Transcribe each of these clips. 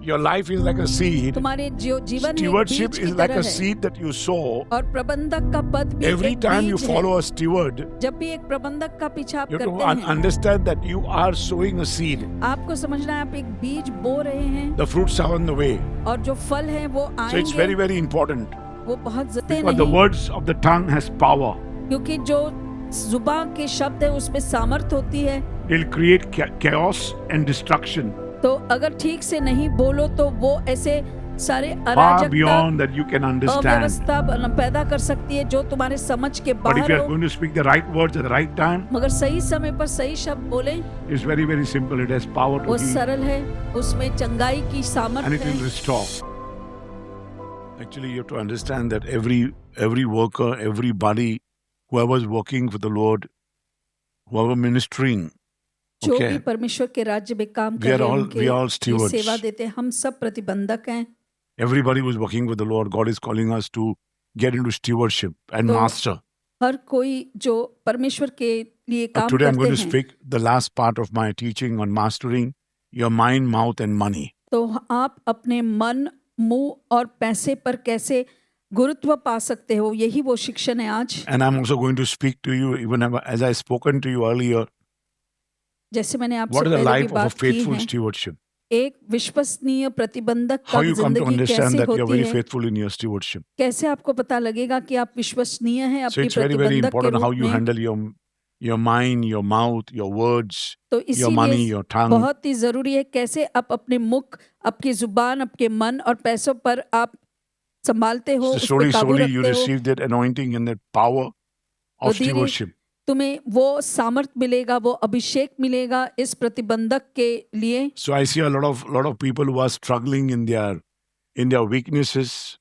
Your life is like a seed. तुम्हारे जो जीवन है एक Stewardship बीज is की like तरह a है seed that you sow. और प्रबंधक का पद भी Every एक time you बीज है। follow a steward, जब भी एक प्रबंधक का पीछा आप you have करते to हैं, understand that you are sowing a seed. आपको समझना है आप एक बीज बो रहे हैं The fruits are on the way. और जो फल है वो So it's very, आएंगे। very important. वो बहुत जरूरी But the नहीं, words of the tongue has power. क्योंकि जो जुबान के शब्द है उसमें सामर्थ होती है। It'll create chaos and destruction. तो अगर ठीक से नहीं बोलो तो वो ऐसे सारे Far अराजकता, beyond that you can understand. अव्यवस्था पैदा कर सकती है जो तुम्हारे समझ के But if बाहर you are हो। going to speak the right words at the right time, मगर सही समय पर सही शब्द बोले, it's very, very simple. It has power वो to heal सरल है, उसमें चंगाई की and सामर्थ it will है। restore. Actually, you have to understand that every worker, everybody, whoever is working for the Lord, whoever ministering, जो okay, भी परमेश्वर के राज्य में काम we कर are रहे हैं, all उनके we are all लिए stewards. सेवा देते हैं, हम सब प्रतिबंधक हैं। Everybody who is working with the Lord, God is calling us to get into stewardship and तो master. हर कोई जो परमेश्वर के लिए काम Today I'm going to करते हैं, speak the last part of my teaching on mastering your mind, mouth and money. तो आप अपने मन, मुंह और पैसे पर कैसे गुरुत्व पा सकते हो, यही वो शिक्षण है आज। And I'm also going to speak to you, even as I spoken to you earlier, जैसे मैंने आपसे what is the पहले भी life of a बात की faithful है, stewardship? एक विश्वसनीय प्रतिबंधक How का you come to जिंदगी understand कैसे that you are होती very है, faithful in your stewardship? कैसे आपको पता लगेगा कि आप विश्वसनीय हैं So अपनी it's very, very प्रतिबंधक के important how रूप you में। handle your mind, your mouth, your words, तो your money, इसीलिए your tongue. बहुत ही जरूरी है कैसे आप अपने मुख, आपकी जुबान, आपके मन और पैसों पर आप संभालते हो, So उस पे काबू slowly you रखते हो। receive that anointing and that power तो of धीरे stewardship. तुम्हें वो सामर्थ मिलेगा, वो अभिषेक मिलेगा इस प्रतिबंधक के लिए। So I see a lot of people who are struggling in their weaknesses.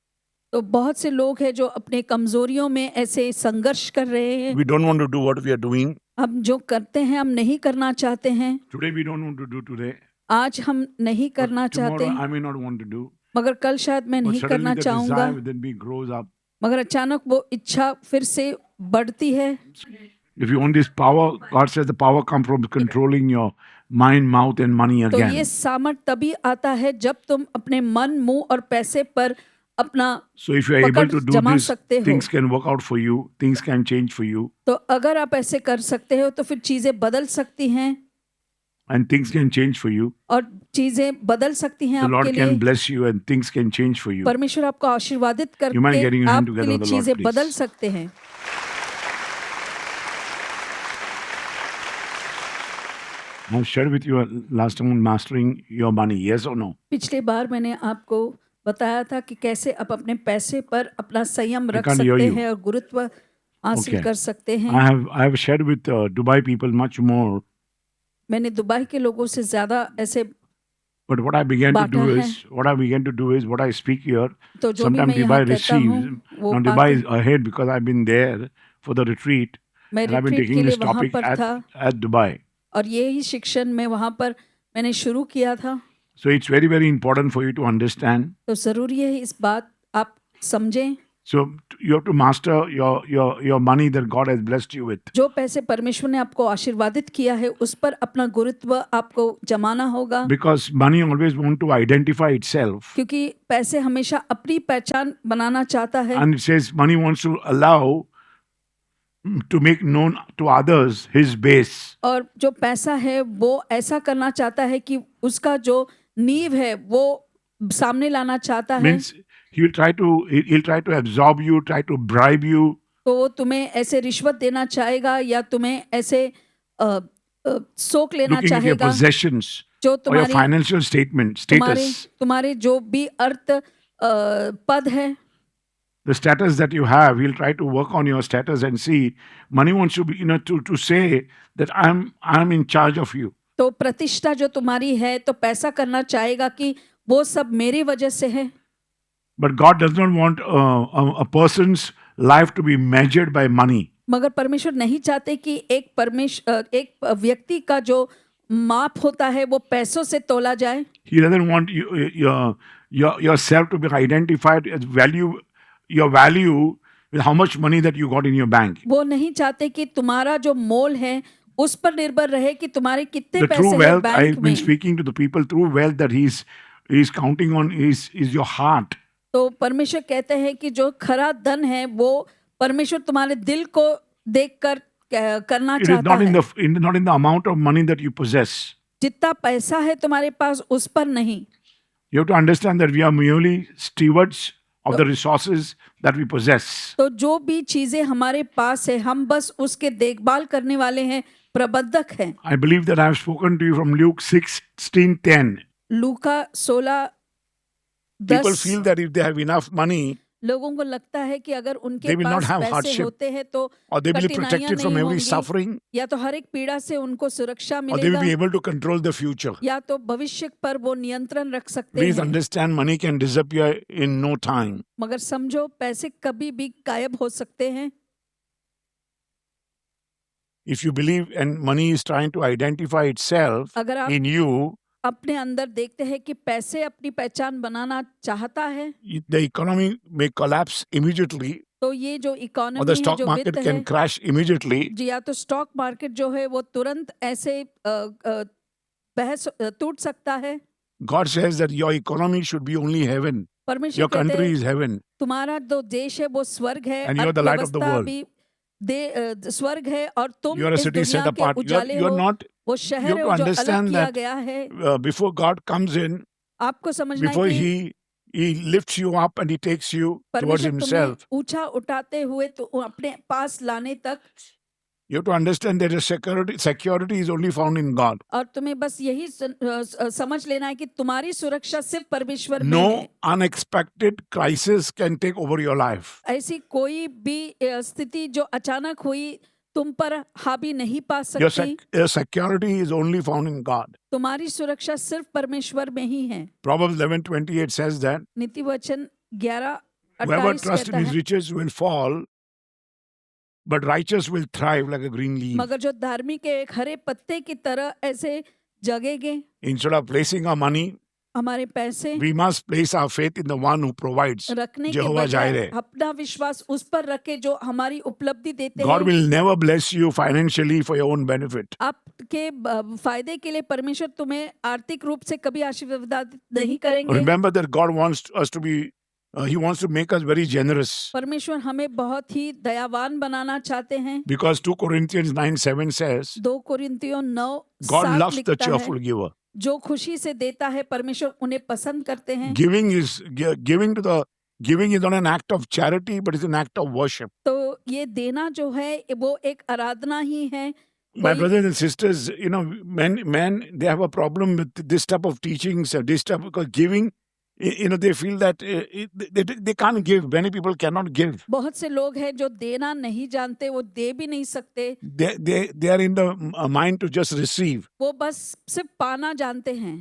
तो बहुत से लोग हैं जो अपने कमजोरियों में ऐसे संघर्ष कर रहे हैं। We don't want to do what we are doing. हम जो करते हैं हम नहीं करना चाहते हैं, Today we don't want to do today. आज हम नहीं But करना चाहते tomorrow हैं, I may not want to do. मगर कल शायद मैं But नहीं suddenly करना the चाहूंगा। desire within me grows up. मगर अचानक वो इच्छा फिर से बढ़ती है। If you want this power, God says the power comes from controlling your mind, mouth and money तो again. ये सामर्थ तभी आता है जब तुम अपने मन, मुंह और पैसे पर अपना So if you are able to do जमा this, सकते हो। things can work out for you. Things can change for you. तो अगर आप ऐसे कर सकते हो तो फिर चीजें बदल सकती हैं And things can change for you. और चीजें बदल सकती हैं The Lord आपके can लिए। bless you and things can change for you. परमेश्वर आपको आशीर्वादित You mind getting करके your hand आपके together लिए with the Lord, चीजें please? बदल सकते हैं। I've shared with you last time on mastering your money. Yes or no? पिछली बार मैंने आपको बताया था कि कैसे आप अपने पैसे पर अपना संयम रख can't hear सकते you. हैं और गुरुत्व हासिल Okay. कर सकते हैं। I have shared with Dubai people much more. मैंने दुबई के लोगों से ज्यादा ऐसे But what I began to बांटा do है। is what I speak here. तो जो भी Sometimes मैं यहाँ Dubai कहता हूँ receives. वो Now Dubai is बातें ahead because I've been there for the retreat. मैं And I've been retreat taking के लिए this वहां topic पर था at Dubai. और यही शिक्षण में वहां पर मैंने शुरू किया था। So it's very, very important for you to understand. तो जरूरी है इस बात आप समझें। So you have to master your money that God has blessed you with. जो पैसे परमेश्वर ने आपको आशीर्वादित किया है उस पर अपना गुरुत्व आपको जमाना होगा, Because money always want to identify itself. क्योंकि पैसे हमेशा अपनी पहचान बनाना चाहता है। And it says money wants to allow to make known to others his base. और जो पैसा है वो ऐसा करना चाहता है कि उसका जो नींव है वो सामने लाना चाहता है। Means he'll try to absorb you, try to bribe you. तो वो तुम्हें ऐसे रिश्वत देना चाहेगा या तुम्हें ऐसे सोख लेना Looking at your चाहेगा, possessions जो or your तुम्हारी financial status. तुम्हारे जो भी अर्थ पद है, The status that you have, he'll try to work on your status and see. Money wants to be, to say that I'm in charge of you. तो प्रतिष्ठा जो तुम्हारी है तो पैसा करना चाहेगा कि वो सब मेरी वजह से है। But God does not want a person's life to be measured by money. मगर परमेश्वर नहीं चाहते कि एक व्यक्ति का जो माप होता है वो पैसों से तोला जाए। He doesn't want yourself to be identified as your value with how much money that you got in your bank. वो नहीं चाहते कि तुम्हारा जो मोल है उस पर निर्भर रहे कि तुम्हारे कितने The पैसे true हैं wealth, बैंक I've been में। speaking to the people, true wealth that he's is counting on is your heart. तो परमेश्वर कहते हैं कि जो खरा धन है वो परमेश्वर तुम्हारे दिल को देखकर करना It is चाहता not है. not in the amount of money that you possess. जितना पैसा है तुम्हारे पास उस पर नहीं. You have to understand that we are merely stewards of the resources that we possess. तो जो भी चीजें हमारे पास है हम बस उसके देखभाल करने वाले हैं, प्रबंधक हैं. I believe that I have spoken to you from Luke 16:10. Luka 16:10. People feel that if they have enough money, लोगों को लगता है कि अगर they उनके will not पास have पैसे hardship, होते हैं तो or they will be कठिनाइयां protected from नहीं every होंगी, suffering, या तो हर एक पीड़ा से उनको सुरक्षा or they will मिलेगा, be able to control the future. या तो भविष्य पर वो नियंत्रण रख सकते Please हैं. understand, money can disappear in no time. मगर समझो पैसे कभी भी गायब हो सकते हैं. If you believe and money is trying to identify itself अगर आप in you, अपने अंदर देखते हैं कि पैसे अपनी पहचान बनाना चाहता है the economy may collapse immediately, तो ये जो or इकोनॉमी the है, stock जो market वित्त can है, crash immediately. जी, या तो स्टॉक मार्केट जो है वो तुरंत ऐसे बहस टूट सकता है. God says that your economy should be only heaven. परमेश्वर Your कहते country हैं is heaven. तुम्हारा जो देश है वो स्वर्ग है, And you are the light of the अर्थव्यवस्था world. भी स्वर्ग है और तुम You are a इस city set दुनिया के apart. उजाले You are हो. not, वो you शहर have है to वो जो अलग understand किया that गया है. before God comes in, आपको समझना before है कि He lifts you up and He takes you towards परमेश्वर तुम्हें Himself, ऊंचा उठाते हुए तो अपने पास लाने तक, you have to understand that security is only found in God. और तुम्हें बस यही समझ लेना है कि तुम्हारी सुरक्षा सिर्फ परमेश्वर में No है. unexpected crisis can take over your life. ऐसी कोई भी स्थिति जो अचानक हुई तुम पर हावी नहीं पा Your सकती. security is only found in God. तुम्हारी सुरक्षा सिर्फ परमेश्वर में ही है. Proverbs 11:28 says that नीति वचन 11:28 whoever trusts कहता in his है, riches will fall, but righteous will thrive like a green leaf. मगर जो धार्मिक है एक हरे पत्ते की तरह ऐसे जगेंगे. Instead of placing our money, हमारे पैसे we must place our faith in the one who provides, रखने के Jehovah बजाय Jireh. अपना विश्वास उस पर रखे जो हमारी उपलब्धि देते God हैं. will never bless you financially for your own benefit. आपके फायदे के लिए परमेश्वर तुम्हें आर्थिक रूप से कभी आशीर्वाद नहीं करेंगे. Remember that God wants us to be, He wants to make us very generous. परमेश्वर हमें बहुत ही दयावान बनाना चाहते हैं. Because 2 Corinthians 9:7 says, 2 कोरिन्थियों 9:7 God loves the लिखता है, cheerful giver. जो खुशी से देता है परमेश्वर उन्हें पसंद करते हैं. Giving is not an act of charity, but it's an act of worship. तो ये देना जो है वो एक आराधना ही है. My कोई- brothers and sisters, men, they have a problem with this type of teachings, this type, because giving, they feel that they can't give. Many people cannot give. बहुत से लोग हैं जो देना नहीं जानते, वो दे भी नहीं सकते. They are in the mind to just receive. वो बस सिर्फ पाना जानते हैं.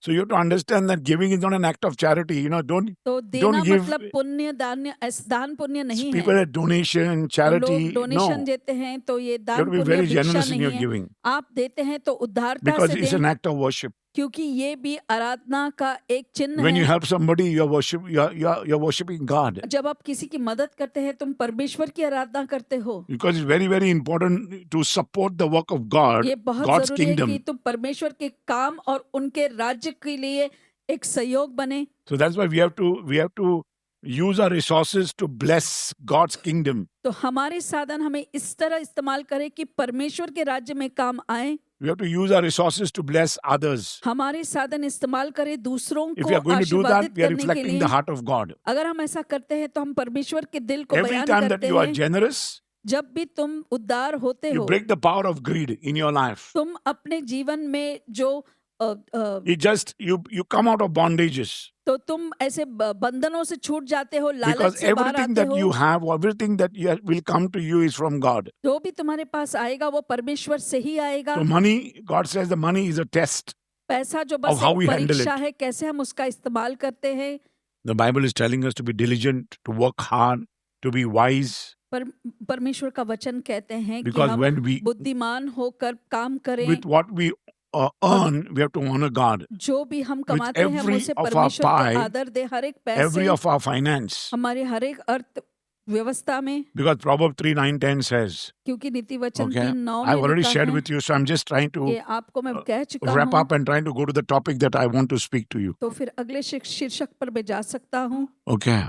So you have to understand that giving is not an act of charity. Don't तो देना give मतलब पुण्य दान पुण्य नहीं people है. a donation, लोग charity. डोनेशन No, देते हैं तो ये you दान have to be पुण्य very भिक्षा generous in नहीं your है. giving आप देते हैं तो उदारता because से it's an दें, act of worship. क्योंकि ये भी आराधना का एक चिन्ह When you है. help somebody, you're worshiping God. जब आप किसी की मदद करते हैं तुम परमेश्वर की आराधना करते हो. Because it's very, very important to support the work of God, ये बहुत God's जरूरी है कि kingdom. तुम परमेश्वर के काम और उनके राज्य के लिए एक सहयोग बने. So that's why we have to use our resources to bless God's kingdom. तो हमारे साधन हमें इस तरह इस्तेमाल करें कि परमेश्वर के राज्य में काम आए. We have to use our resources to bless others. हमारे साधन इस्तेमाल करें दूसरों If को we are going to do that, आशीर्वादित we are करने के reflecting लिए. the heart of God. अगर हम ऐसा करते हैं तो हम परमेश्वर के दिल को Every बयान time that करते you are हैं. generous, जब भी तुम उदार होते you हो, break the power of greed in your life. तुम अपने जीवन में जो You come out of bondages. तो तुम ऐसे बंधनों से छूट जाते हो, लालच Because से बाहर everything आते that हो. you have, everything that will come to you is from God. जो भी तुम्हारे पास आएगा वो परमेश्वर से ही आएगा. So money, God says the money is a test. पैसा जो of बस how एक we handle परीक्षा it. है, कैसे हम उसका इस्तेमाल करते हैं. The Bible is telling us to be diligent, to work hard, to be wise. परमेश्वर का वचन कहते हैं कि Because हम when we, बुद्धिमान होकर काम करें. with what we earn, we have to honor God. जो भी हम कमाते हैं हम every उसे of our परमेश्वर pie, का आदर दे. हर एक Every पैसे, of our finance, हमारे हर एक अर्थ व्यवस्था में, Because Proverbs 3, 9, 10 says, क्योंकि नीति वचन okay, 3:9 I've में already लिखा shared है with you, so I'm just trying to कि आपको मैं कह चुका wrap हूँ, up and trying to go to the topic that I want to speak to you. तो फिर अगले शीर्षक पर मैं जा सकता हूँ। Okay.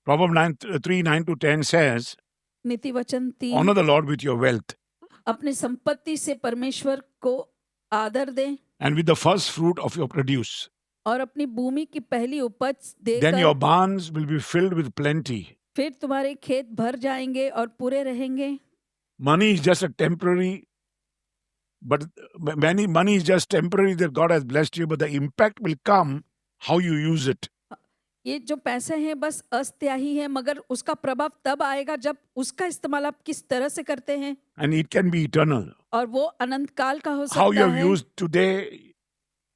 Proverbs 3, 9 to 10 says, नीति वचन 3, honor the Lord with your wealth अपने संपत्ति से परमेश्वर को आदर दें and with the first fruit of your produce. और अपनी भूमि की पहली उपज Then your देकर barns will be filled with plenty. फिर तुम्हारे खेत भर जाएंगे और पूरे रहेंगे। Money is just a temporary, but money is just temporary that God has blessed you, but the impact will come how you use it. ये जो पैसे हैं बस अस्थायी है, मगर उसका प्रभाव तब आएगा जब उसका इस्तेमाल आप किस तरह से करते हैं, And it can be eternal. और वो अनंत काल का हो How you सकता have है। used today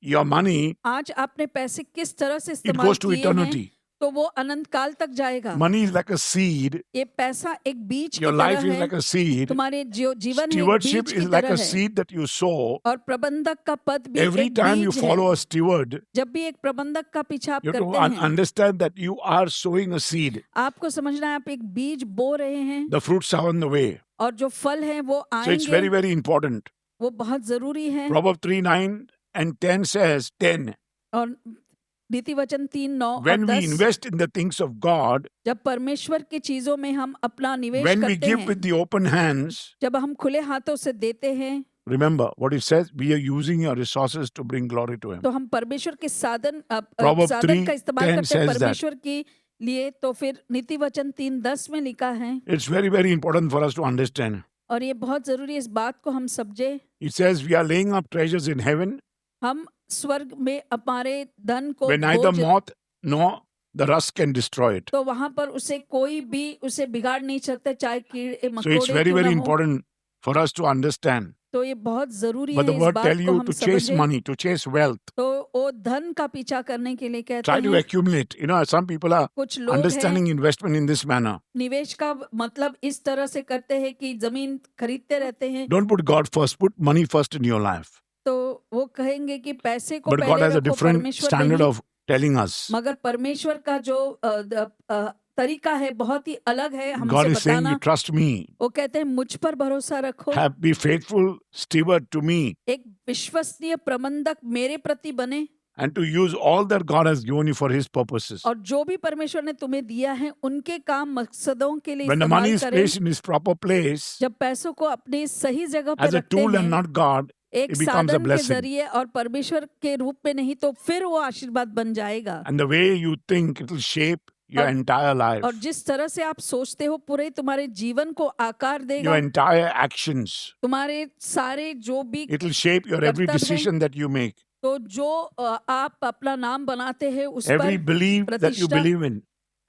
your money, आज आपने पैसे किस तरह से it इस्तेमाल goes to किए हैं, eternity. तो वो अनंत काल तक जाएगा। Money is like a seed. ये पैसा एक बीज की Your life तरह is है, like a seed. तुम्हारे जीवन है एक Stewardship बीज is की like तरह a है, seed that you sow. और प्रबंधक का पद भी Every एक time you बीज follow है। a steward, जब भी एक प्रबंधक का पीछा आप you have to करते हैं, understand that you are sowing a seed. आपको समझना है आप एक बीज बो रहे हैं, The fruits are on the way. और जो फल हैं वो So it's very, आएंगे, very important. वो बहुत जरूरी है। Proverbs 3, 9 and 10 says, 10. और नीति वचन 3:9 और When we 10, invest in the things of God, जब परमेश्वर की चीजों में हम अपना निवेश when we करते give हैं, with the open hands, जब हम खुले हाथों से देते हैं, remember what it says, we are using your resources to bring glory to Him. तो हम परमेश्वर के साधन Proverbs साधन 3:10 का इस्तेमाल करते हैं says that. परमेश्वर के लिए। तो फिर नीति वचन 3:10 में लिखा है, It's very, very important for us to understand. और ये बहुत जरूरी है इस बात को हम समझे। It says, we are laying up treasures in heaven हम स्वर्ग में हमारे धन को where neither बोझ- moth nor the rust can destroy it. तो वहां पर उसे कोई भी उसे बिगाड़ नहीं सकता, चाहे कीड़े So it's मकोड़े very, क्यों very ना हो। important for us to understand. तो ये बहुत जरूरी But है the इस word बात tell को you हम to chase समझें। money, to chase wealth, तो वो धन का पीछा करने के लिए कहते try to हैं। accumulate. You know, some people are कुछ लोग understanding investment in this manner. निवेश का मतलब इस तरह से करते हैं कि जमीन खरीदते रहते हैं, Don't put God first, put money first in your life. तो वो कहेंगे कि पैसे को But God पहले has a रखो, different परमेश्वर standard नहीं। of telling us. मगर परमेश्वर का जो तरीका है बहुत ही अलग है God हमसे is saying, बताना। you trust me. वो कहते हैं मुझ पर भरोसा रखो, Be faithful steward to me, एक विश्वसनीय प्रबंधक मेरे प्रति बने, and to use all that God has given you for His purposes. और जो भी परमेश्वर ने तुम्हें दिया है उनके काम मकसदों के लिए When the money इस्तेमाल is करें। placed in its proper place जब पैसों को अपनी सही जगह पर as a रखते tool and हैं, not God, एक it becomes a साधन के blessing. जरिए और परमेश्वर के रूप में नहीं, तो फिर वो आशीर्वाद बन जाएगा। And the way you think, it will shape your और- entire life, और जिस तरह से आप सोचते हो पूरे तुम्हारे जीवन को आकार your देगा। entire actions. तुम्हारे सारे जो भी, It will shape your every कर्तव्य है। decision that you make, तो जो आप अपना नाम बनाते हैं उस every पर, belief that you प्रतिष्ठा, believe in.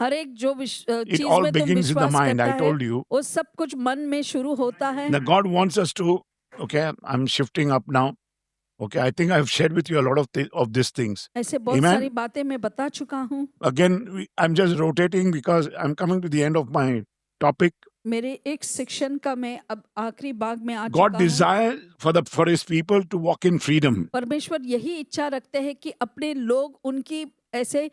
हर एक जो It चीज all में तुम begins in the विश्वास mind. करता I है, told you. वो सब कुछ मन में शुरू होता है। Now God wants us to, okay, I'm shifting up now. Okay, I think I've shared with you a lot of these things. ऐसे बहुत Amen. सारी बातें मैं बता चुका हूँ। Again, I'm just rotating because I'm coming to the end of my topic. मेरे एक सेक्शन का मैं अब आखिरी भाग में आ God चुका हूँ। desires for His people to walk in freedom. परमेश्वर यही इच्छा रखते हैं कि अपने लोग उनकी ऐसे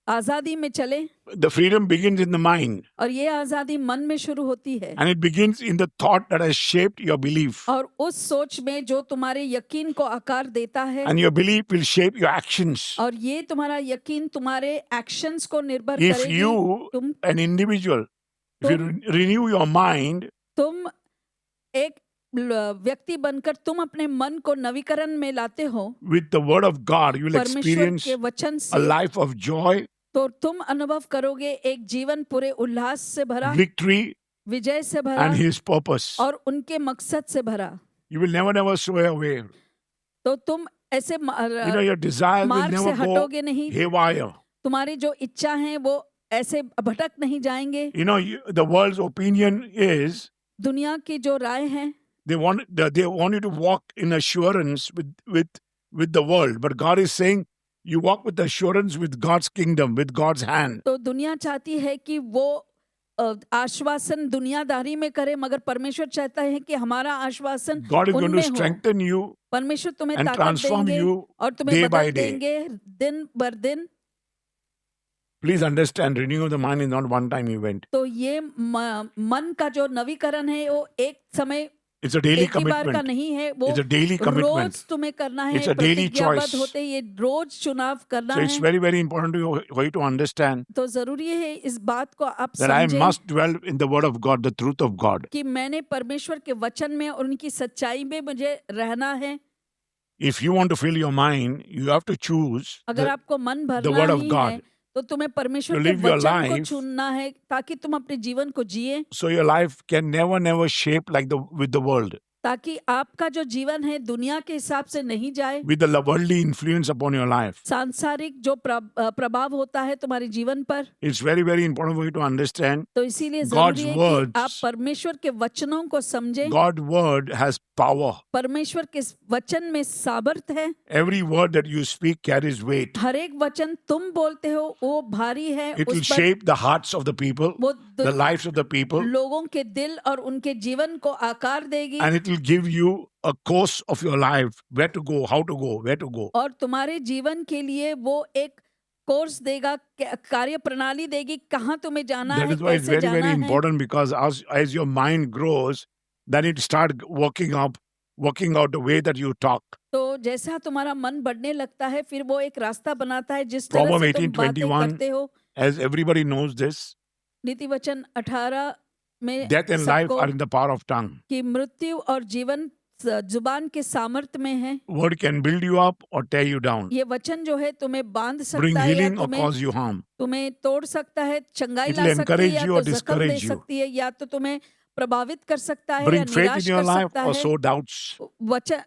आजादी में चले, The freedom begins in the mind, और ये आजादी मन में शुरू होती है, and it begins in the thought that has shaped your belief. और उस सोच में जो तुम्हारे यकीन को आकार देता है, And your belief will shape your actions. और ये तुम्हारा यकीन तुम्हारे एक्शंस को निर्भर If करेगी। you, तुम an individual, if you renew your mind तुम एक व्यक्ति बनकर तुम अपने मन को नवीकरण में लाते हो with the word of God, you will परमेश्वर experience के वचन a से, life of joy, तो तुम अनुभव करोगे एक जीवन पूरे उल्लास से भरा, victory, विजय से भरा, and His purpose. और उनके मकसद से भरा। You will never sway away. तो तुम ऐसे You know, your desire will मार्ग से never go हटोगे नहीं, haywire. तुम्हारी जो इच्छा है वो ऐसे भटक नहीं जाएंगे। You know, the world's opinion is दुनिया की जो राय है, they want you to walk in assurance with the world, but God is saying you walk with assurance with God's kingdom, with God's hand. तो दुनिया चाहती है कि वो आश्वासन दुनियादारी में करे, मगर परमेश्वर चाहता है कि हमारा आश्वासन God is going to उनमें हो। strengthen you परमेश्वर तुम्हें and ताकत transform देंगे you और तुम्हें day by बदल day. देंगे दिन बर दिन। Please understand, renewing of the mind is not one-time event. तो ये मन का जो नवीकरण है वो एक समय It's a daily एक ही बार का commitment. नहीं है, वो It's a daily commitment. रोज तुम्हें करना है, It's a daily प्रतिज्ञाबद्ध choice. होते ये रोज चुनाव करना So it's है। very, very important for you to understand तो जरूरी है इस बात को आप that I समझें must dwell in the word of God, the truth of God. कि मैंने परमेश्वर के वचन में और उनकी सच्चाई में मुझे रहना है। If you want to fill your mind, you have to choose अगर the, आपको मन the भरना word of ही God. है तो तुम्हें परमेश्वर To के live your वचन को life. चुनना है ताकि तुम अपने जीवन को जिए, So your life can never shape like with the world, ताकि आपका जो जीवन है दुनिया के हिसाब से नहीं जाए। with the worldly influence upon your life. सांसारिक जो प्रभाव होता है तुम्हारे जीवन पर, It's very, very important for you to understand तो इसीलिए God's जरूरी है words. कि आप परमेश्वर के वचनों को समझें। God's word has power. परमेश्वर के वचन में सामर्थ है। Every word that you speak carries weight. हर एक वचन तुम बोलते हो वो भारी है, It will उस पर shape the hearts of the people, वो the lives of the people, लोगों के दिल और उनके जीवन को आकार देगी and it will give you a course of your life, where to go, how to go, where to go. और तुम्हारे जीवन के लिए वो एक कोर्स देगा, कार्य प्रणाली देगी, कहाँ तुम्हें जाना That है, is why it's कैसे very, very जाना है। important, because as your mind grows, then it start working out the way that you talk. तो जैसा तुम्हारा मन बढ़ने लगता है फिर वो एक रास्ता बनाता है जिस तरह Proverbs से तुम बातें 18:21, करते हो। as everybody knows this, नीति वचन 18 में death and life सबको are in the power of tongue. कि मृत्यु और जीवन जुबान के सामर्थ्य में है। Word can build you up or tear you down, ये वचन जो है तुम्हें बांध bring सकता है या healing or cause you harm. तुम्हें तोड़ सकता है, चंगाई It ला will सकती है encourage या you तो or जख्म दे discourage you. सकती है, या तो तुम्हें प्रभावित कर सकता है या Bring faith निराश in your कर life सकता or है। sow doubts. वचन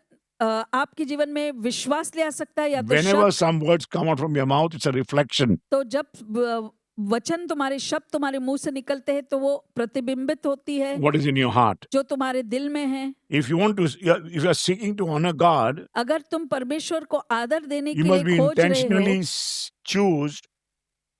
आपके जीवन में विश्वास ले आ सकता है या तो Whenever शक। some words come out from your mouth, it's a reflection. तो जब वचन तुम्हारे शब्द तुम्हारे मुंह से निकलते हैं तो वो प्रतिबिंबित होती है What is in your heart? जो तुम्हारे दिल में है। If you are seeking to honor God, अगर तुम परमेश्वर को आदर देने के you must लिए be खोज रहे intentionally हो choose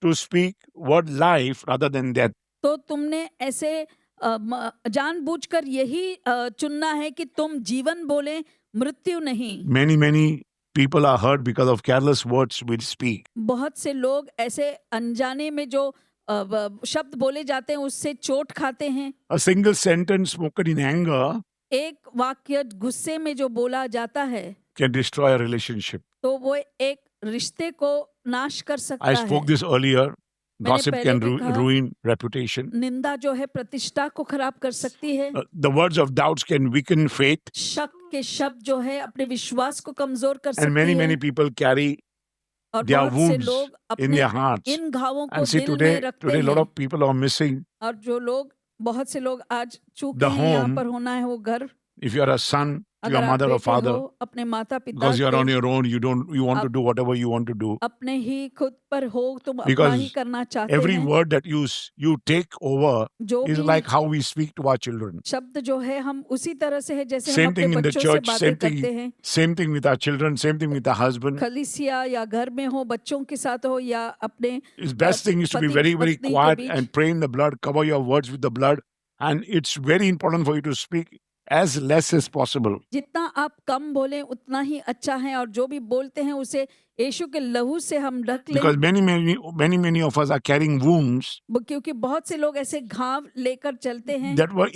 to speak word life rather than death. तो तुमने ऐसे जानबूझकर यही चुनना है कि तुम जीवन बोले, मृत्यु नहीं। Many people are hurt because of careless words we speak. बहुत से लोग ऐसे अनजाने में जो शब्द बोले जाते हैं उससे चोट खाते हैं। A single sentence spoken in anger एक वाक्य गुस्से में जो बोला जाता है can destroy a relationship. तो वो एक रिश्ते को नाश कर सकता I है। spoke this earlier. Gossip पहले can भी कहा। ruin reputation. निंदा जो है प्रतिष्ठा को खराब कर सकती है। The words of doubts can weaken faith. शक के शब्द जो है अपने विश्वास को कमजोर कर And सकती many है people carry और their बहुत से wounds लोग in अपने their hearts. इन घावों को And see, दिल में रखते today a lot हैं। of people are missing. और जो लोग बहुत से लोग आज चूके The हैं यहाँ home, पर होना है वो घर। If you are a son to your अगर आप mother or बेटे father, हो अपने माता पिता because you are on के, your own, you want to आप- do whatever you want to do. अपने ही खुद पर हो, तुम अपना Because ही करना चाहते Every हैं। word that you take over जो is भी like how we speak to our children. शब्द जो है हम उसी तरह से है जैसे हम Same अपने thing in the बच्चों से church, बातें same करते thing, हैं। same thing with our children, same thing with our husband. कलीसिया या घर में हो, बच्चों के साथ हो या अपने Its best thing is to be पति very पत्नी के quiet beach. and pray in the blood, cover your words with the blood. And it's very important for you to speak as less as possible. जितना आप कम बोलें उतना ही अच्छा है, और जो भी बोलते हैं उसे यीशु के लहू से हम ढक लें। Because many of us are carrying wounds क्योंकि बहुत से लोग ऐसे घाव लेकर चलते हैं that were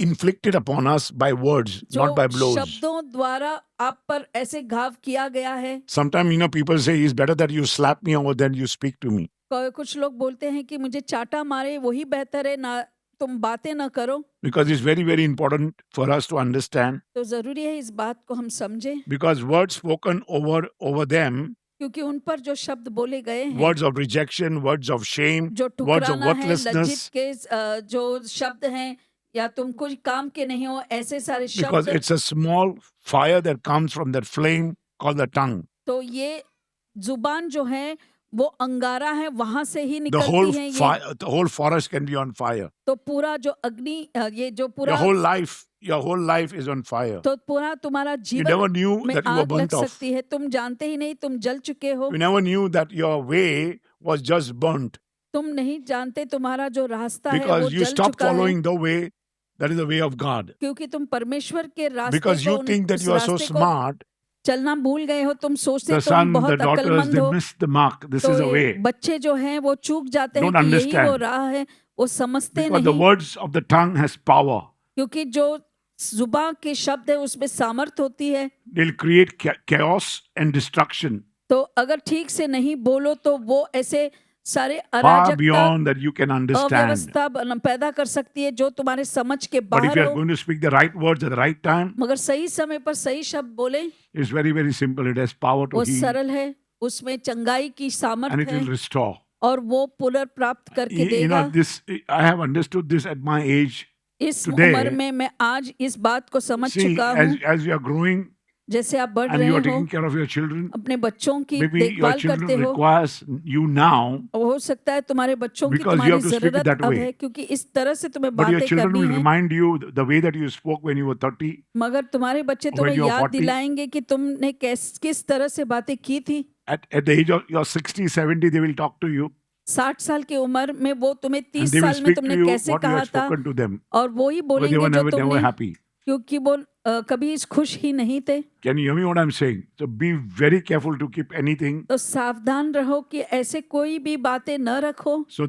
inflicted upon us by words, not by जो blows. शब्दों द्वारा आप पर ऐसे घाव किया गया है। Sometimes, people say it's better that you slap me over than you speak to me. कुछ लोग बोलते हैं कि मुझे चाटा मारे वही बेहतर है, ना तुम बातें ना करो। Because it's very important for us to understand. तो जरूरी है इस बात को हम समझें, Because words spoken over them, क्योंकि उन पर जो शब्द बोले गए हैं, words of rejection, words of shame, जो words of ठुकराना है, worthlessness, लज्जित के जो शब्द हैं, या तुम कुछ काम के नहीं हो, ऐसे सारे because शब्द, it's a small fire that comes from that flame called the tongue. तो ये जुबान जो है वो अंगारा है, वहां से ही The whole निकलती है ये। the whole forest can be on fire. तो पूरा जो अग्नि, ये जो पूरा Your whole life is on fire. तो पूरा तुम्हारा You never जीवन knew में that you were आग लग burnt off. सकती है, तुम जानते ही नहीं, तुम जल चुके हो। You never knew that your way was just burnt. तुम नहीं जानते तुम्हारा जो रास्ता है वो Because you जल stopped चुका है, following the way that is the way of God. क्योंकि तुम परमेश्वर के रास्ते Because को, you think that उस you are so रास्ते को smart चलना भूल गए हो, तुम सोचते The हो तुम son, the बहुत daughters, अक्लमंद they हो, miss the mark. This तो is a ये way. बच्चे जो हैं वो चूक जाते हैं Don't कि यही वो understand. राह है, वो समझते Because the नहीं, words of the tongue has power. क्योंकि जो जुबान के शब्द है उसमें सामर्थ होती है। They'll create chaos and destruction तो अगर ठीक से नहीं बोलो तो वो ऐसे सारे far अराजकता, beyond that you can understand. अव्यवस्था पैदा कर सकती है जो तुम्हारे समझ के But if बाहर you are हो। going to speak the right words at the right time, मगर सही समय पर सही शब्द बोले, it's very, very simple. It has power to वो heal सरल है, उसमें चंगाई की and सामर्थ it है will restore. और वो पुनर्प्राप्त करके You know, देगा। this I have understood this at my age. इस today, उम्र में मैं आज इस बात को समझ See, चुका हूँ। as you are growing जैसे आप बढ़ and रहे you are हो, taking care of your children, अपने बच्चों की maybe your देखभाल करते children हो, requires you now, हो सकता है तुम्हारे बच्चों की Because you तुम्हारी have to speak it जरूरत that अब way. है, क्योंकि इस तरह से तुम्हें but your बातें children करनी will है। remind you the way that you spoke when you were 30. मगर तुम्हारे बच्चे when तुम्हें you are याद 40. दिलाएंगे कि तुमने किस तरह से बातें की थी। At the age of your 60, 70, they will talk to you 60 साल की उम्र में वो तुम्हें and 30 they will साल में speak to तुमने you कैसे what you कहा have था, spoken to them. और वो ही But they बोलेंगे were जो never तुमने, happy. क्योंकि वो कभी खुश ही नहीं थे। Can you hear me what I'm saying? So be very careful to keep anything. तो सावधान रहो कि ऐसे कोई भी बातें न रखो। So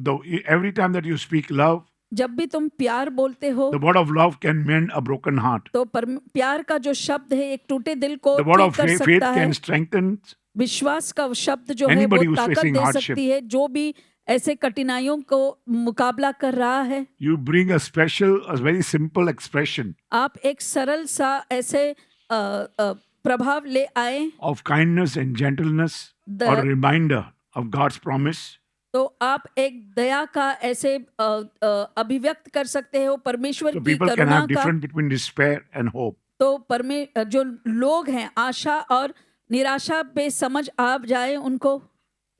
every time that you speak love, जब भी तुम प्यार बोलते हो, the word of love can mend a broken heart. तो प्यार का जो शब्द है एक टूटे दिल को The word ठीक of कर faith सकता है। can strengthen विश्वास का शब्द जो है वो anybody who's ताकत facing दे hardship. सकती है, जो भी ऐसे कठिनाइयों को मुकाबला कर रहा है। You bring a very simple expression आप एक सरल सा ऐसे प्रभाव ले आए of kindness and gentleness or a reminder of God's promise. तो आप एक दया का ऐसे अभिव्यक्त कर सकते हो, परमेश्वर So की people can करुणा have का। difference between despair and hope. तो जो लोग हैं आशा और निराशा पे समझ आ जाए उनको,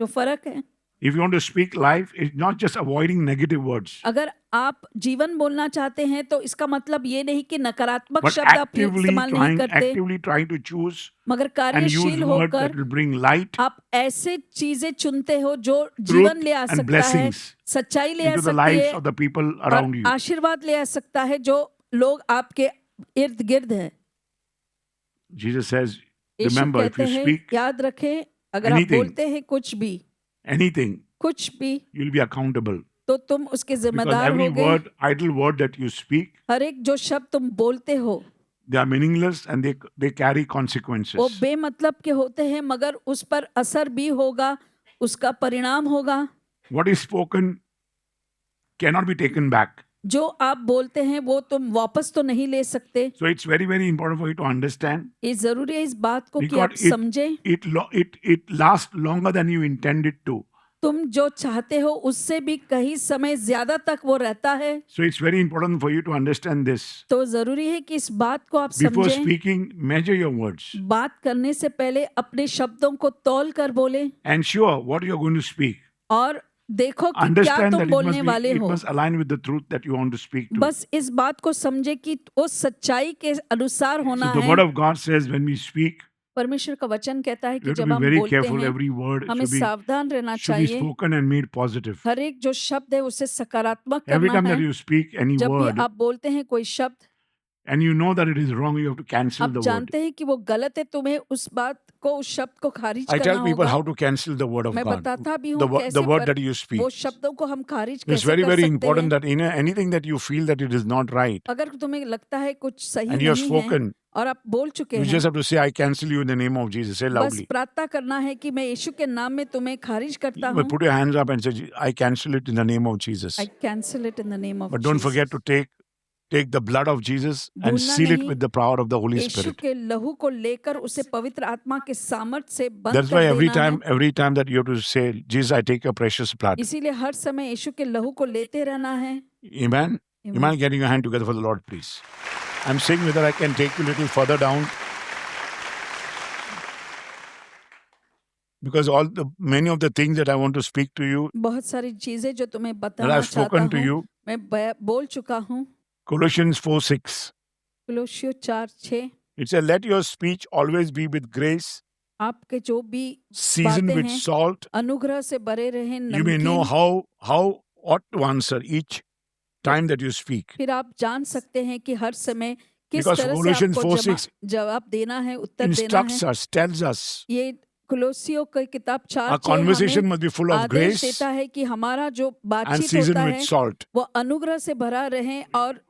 जो फर्क है। If you want to speak life, it's not just avoiding negative words, अगर आप जीवन बोलना चाहते हैं तो इसका मतलब ये नहीं कि नकारात्मक but शब्द आप इस्तेमाल नहीं करते, actively trying to choose मगर and use कार्यशील words होकर that will bring light आप ऐसे चीजें चुनते हो जो जीवन ले आ and सकता है, blessings सच्चाई ले आ into the सकती lives है of the people around और you. आशीर्वाद ले आ सकता है जो लोग आपके इर्द गिर्द हैं। Jesus says, Yeshu remember, if कहते you हैं, speak याद रखें, अगर आप anything, बोलते हैं anything, कुछ भी you'll be accountable. तो तुम उसके Because जिम्मेदार every होगे। word, idle word that you speak, हर एक जो शब्द तुम बोलते हो they are meaningless and they carry वो consequences. बेमतलब के होते हैं, मगर उस पर असर भी होगा, उसका परिणाम होगा। What is spoken cannot be taken back. जो आप बोलते हैं वो तुम वापस तो नहीं ले सकते। So it's very, very important for you to understand. ये जरूरी है इस बात को कि आप Because समझें। it lasts longer than you intended to. तुम जो चाहते हो उससे भी कहीं समय ज्यादा तक वो रहता है। So it's very important for you to understand this. तो जरूरी है कि इस बात को आप Before समझें। speaking, measure your words. बात करने से पहले अपने शब्दों को तौल कर बोले Ensure what you're going to speak. और देखो कि क्या Understand तुम that बोलने वाले it हो। must align with the truth that you want to speak to. बस इस बात को समझे कि वो सच्चाई के अनुसार होना So the है। word of God says when we speak, परमेश्वर का वचन कहता है we कि have to जब be हम very बोलते careful. हैं Every word हमें सावधान रहना should be चाहिए। spoken and made positive. हर एक जो शब्द है उसे सकारात्मक Every करना time that है। you speak any जब भी word आप बोलते हैं कोई शब्द, and you know that it is wrong, you have to cancel आप the word. जानते हैं कि वो गलत है, तुम्हें उस बात को, उस शब्द को खारिज I करना tell people होगा। how to cancel the word of मैं God, बताता भी हूँ the कैसे word that you speak. वो शब्दों को हम खारिज It's कैसे very, कर very सकते important हैं। that in anything that you feel that it is not right अगर तुम्हें लगता है कुछ सही and you have नहीं है spoken, और आप बोल चुके you हैं, just have to say, I cancel you in the name of Jesus. Say बस loudly. प्रार्थना करना है कि मैं यीशु के नाम में तुम्हें खारिज करता But हूँ। put your hands up and say, I cancel it in the name of Jesus. I cancel it in the name of But don't Jesus. forget to take the blood of Jesus and भूलना seal it नहीं, with the power of the Holy Yeshu Spirit. के लहू को लेकर उसे पवित्र आत्मा के सामर्थ्य से बंद That's कर why देना है। every time that you have to say, Jesus, I take your precious blood. इसीलिए हर समय यीशु के लहू को लेते रहना है। Amen. You mind getting your hand together for the Lord, please? I'm saying whether I can take you a little further down. Because many of the things that I want to speak to you, बहुत सारी चीजें जो तुम्हें that बताना I've चाहता spoken to हूँ, you, मैं बोल चुका हूँ। Colossians 4:6. कुलोसियों 4:6, It says, let your speech always be with grace, आपके जो भी seasoned बातें with हैं salt. अनुग्रह से भरे रहे, You may know नमकीन। how ought to answer each time that you speak. फिर आप जान सकते हैं कि हर समय किस Because तरह से Colossians आपको 4:6 जवाब देना है, उत्तर देना instructs है। us, tells us, ये कुलोसियों की किताब 4:6 our conversation हमें must be full of Adesh grace देता है कि हमारा जो and बातचीत seasoned होता with है salt. वो अनुग्रह से भरा रहे। और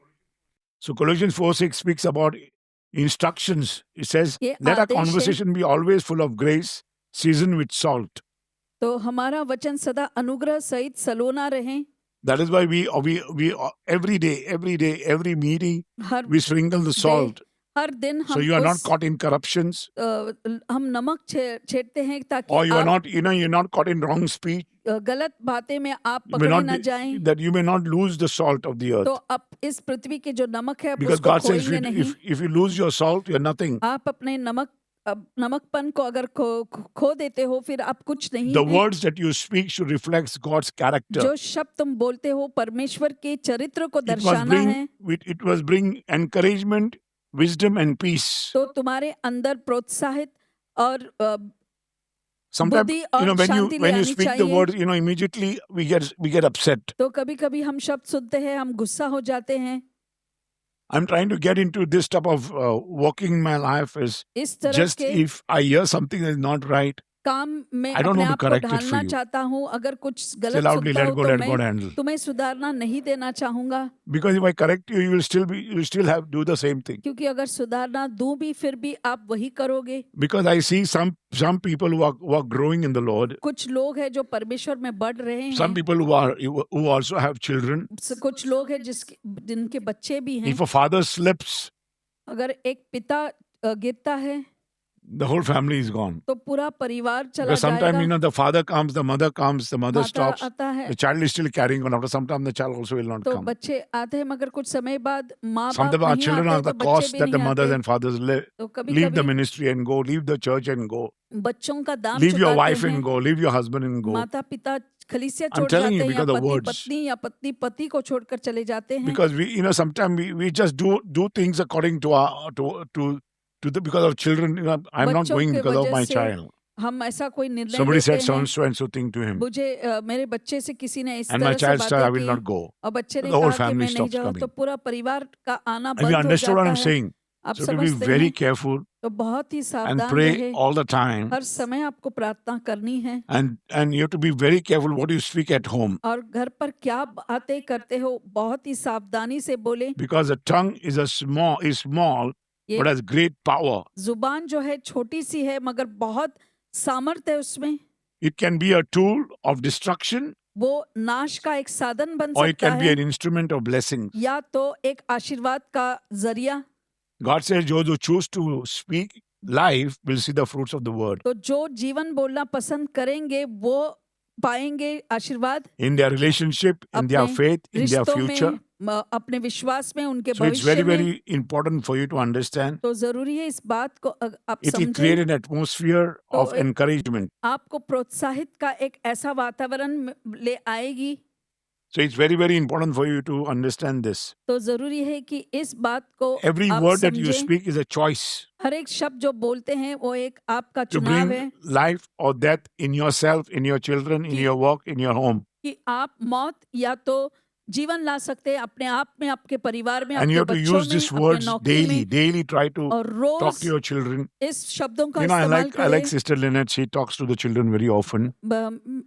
So Colossians 4:6 speaks about instructions. It says, ये let our आदेश है। conversation be always full of grace, seasoned with salt. तो हमारा वचन सदा अनुग्रह सहित सलोना रहे। That is why we every day, every meeting, her we sprinkle the salt. हर दिन So हम you are not उस caught in corruptions, हम नमक छेड़ते हैं ताकि or you are आप not, you're not caught in wrong speech. गलत बातें में आप You may पकड़े not ना be- जाएं। that you may not lose the salt of the earth. तो आप इस पृथ्वी के जो नमक है आप Because उसको God says, खोएंगे नहीं। if you lose your salt, you're nothing. आप अपने नमकपन को अगर खो देते हो फिर आप कुछ नहीं The हैं। words that you speak should reflect God's character. जो शब्द तुम बोलते हो परमेश्वर के चरित्र को It must दर्शाना है। bring encouragement, wisdom, and peace. तो तुम्हारे अंदर प्रोत्साहित और Sometimes, बुद्धि और when शांति ले you आनी speak the चाहिए। words, immediately we get upset. तो कभी-कभी हम शब्द सुनते हैं, हम गुस्सा हो जाते हैं। I'm trying to get into this type of walking in my life is इस तरह just के if I hear something that is not right, काम में I don't अपने want to आप को correct it for ढालना you. चाहता हूँ। अगर कुछ say गलत loudly, सुनता let हूँ go, तो let God मैं handle. तुम्हें सुधारना नहीं देना चाहूंगा। Because if I correct you, you will still have do the same thing. क्योंकि अगर सुधारना दूं भी फिर भी आप वही करोगे। Because I see some people who are growing in the Lord, कुछ लोग हैं जो परमेश्वर में बढ़ रहे some हैं। people who also have children. कुछ लोग हैं जिनके बच्चे भी हैं। If a father slips, अगर एक पिता गिरता है the whole family is gone. तो पूरा परिवार चला Because sometimes, जाएगा। the father comes, the mother comes, the mother माता stops. आता है The child is still carrying on. After some time, the child also will not तो come. बच्चे आते हैं, मगर कुछ समय बाद माँ बाप Sometimes our नहीं children आते are the तो बच्चे cost भी that the नहीं mothers आते। and fathers तो leave the कभी-कभी ministry and go, leave the church and go, बच्चों का दाम leave your चुकाते wife हैं। and go, leave your husband and go. माता पिता खलीसिया I'm छोड़ telling जाते you हैं, या because of पति words. पत्नी या पत्नी पति को छोड़कर चले जाते हैं। Because we sometimes we just do things according to our because of children. I'm not बच्चों going के because of वजह my से child. हम ऐसा कोई निर्णय Somebody लेते said हैं। so and so thing to him, मुझे मेरे बच्चे से किसी ने इस and my तरह से child said, I बातें will की not go. और बच्चे ने The whole कहा कि family मैं नहीं stops जाऊँ, coming. तो पूरा परिवार का आना Have you बंद हो understood what जाता I'm है। saying? आप So to be समझते very हैं, careful तो बहुत ही and सावधान pray रहे। all the time, हर समय आपको प्रार्थना करनी है and you have to be very careful what you speak at home, और घर पर क्या बातें करते हो बहुत ही सावधानी से बोले। because the tongue is small ये but has great power. जुबान जो है छोटी सी है मगर बहुत सामर्थ्य है उसमें। It can be a tool of destruction, वो नाश का एक साधन बन or it सकता can be है an instrument of blessing. या तो एक आशीर्वाद का जरिया। God says, those who choose to speak life will see the fruits of the word तो जो जीवन बोलना पसंद करेंगे वो पाएंगे आशीर्वाद in their relationship, in their अपने faith, in their रिश्तों future. में, अपने विश्वास में, उनके So it's very, भविष्य में। very important for you to understand. तो जरूरी है इस बात को आप It will समझें। create an atmosphere of encouragement. आपको प्रोत्साहित का एक ऐसा वातावरण ले आएगी। So it's very, very important for you to understand this. तो जरूरी है कि इस बात को Every आप word that you समझें। speak is a choice हर एक शब्द जो बोलते हैं वो एक आपका to चुनाव bring है life or death in yourself, in your children, in कि- your work, in your home. कि आप मौत या तो जीवन ला सकते हैं अपने आप में, आपके परिवार में, And you आपके have to बच्चों use में, these अपने words नौकरी में daily try to और talk rose to your children. इस शब्दों का I इस्तेमाल like करें। Sister Lynette. She talks to the children very often,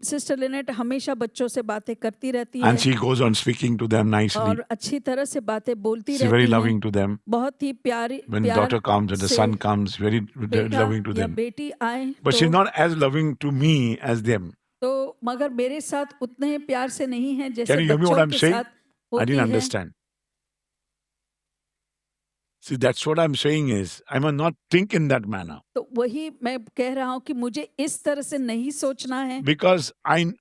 sister Lynette हमेशा बच्चों से बातें करती रहती है and she goes on speaking to them nicely. और अच्छी तरह से बातें बोलती She's very रहती है। loving to them. बहुत ही प्यारी When प्यार daughter comes and the से son comes, very बेटा loving to या them. बेटी आए But she's तो, not as loving to me as them. तो मगर मेरे साथ उतने प्यार से नहीं है जैसे Can you hear me what बच्चों I'm के saying? साथ I होती didn't है। understand. See, that's what I'm saying is, I must not think in that manner. तो वही मैं कह रहा हूँ कि मुझे इस तरह से नहीं सोचना है। Because I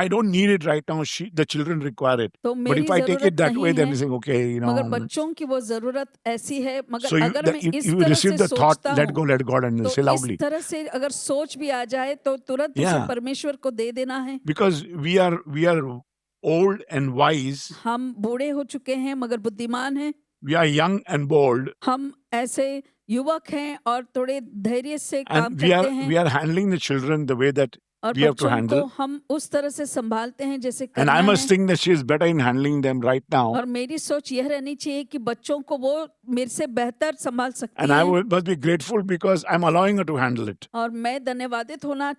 don't need it right now. The children require it. तो But मेरी if I take it जरूरत that way, नहीं then है you think, okay, मगर बच्चों की वो जरूरत ऐसी है। मगर So अगर मैं इस you तरह receive से the thought, सोचता let हूँ go, let God, and तो say loudly. इस तरह से अगर सोच भी आ जाए तो तुरंत उसे Yeah. परमेश्वर को दे देना है। Because we are old and wise. हम बूढ़े हो चुके हैं मगर बुद्धिमान हैं। We are young and bold. हम ऐसे युवक हैं और थोड़े धैर्य से काम And करते हैं। we are handling the children the way that और we have to बच्चों को handle. हम उस तरह से संभालते हैं जैसे And करना I must है। think that she is better in handling them right now. और मेरी सोच यह रहनी चाहिए कि बच्चों को वो मेरे से बेहतर संभाल सकती And I है। must be grateful because I'm allowing her to handle it. और मैं धन्यवादित होना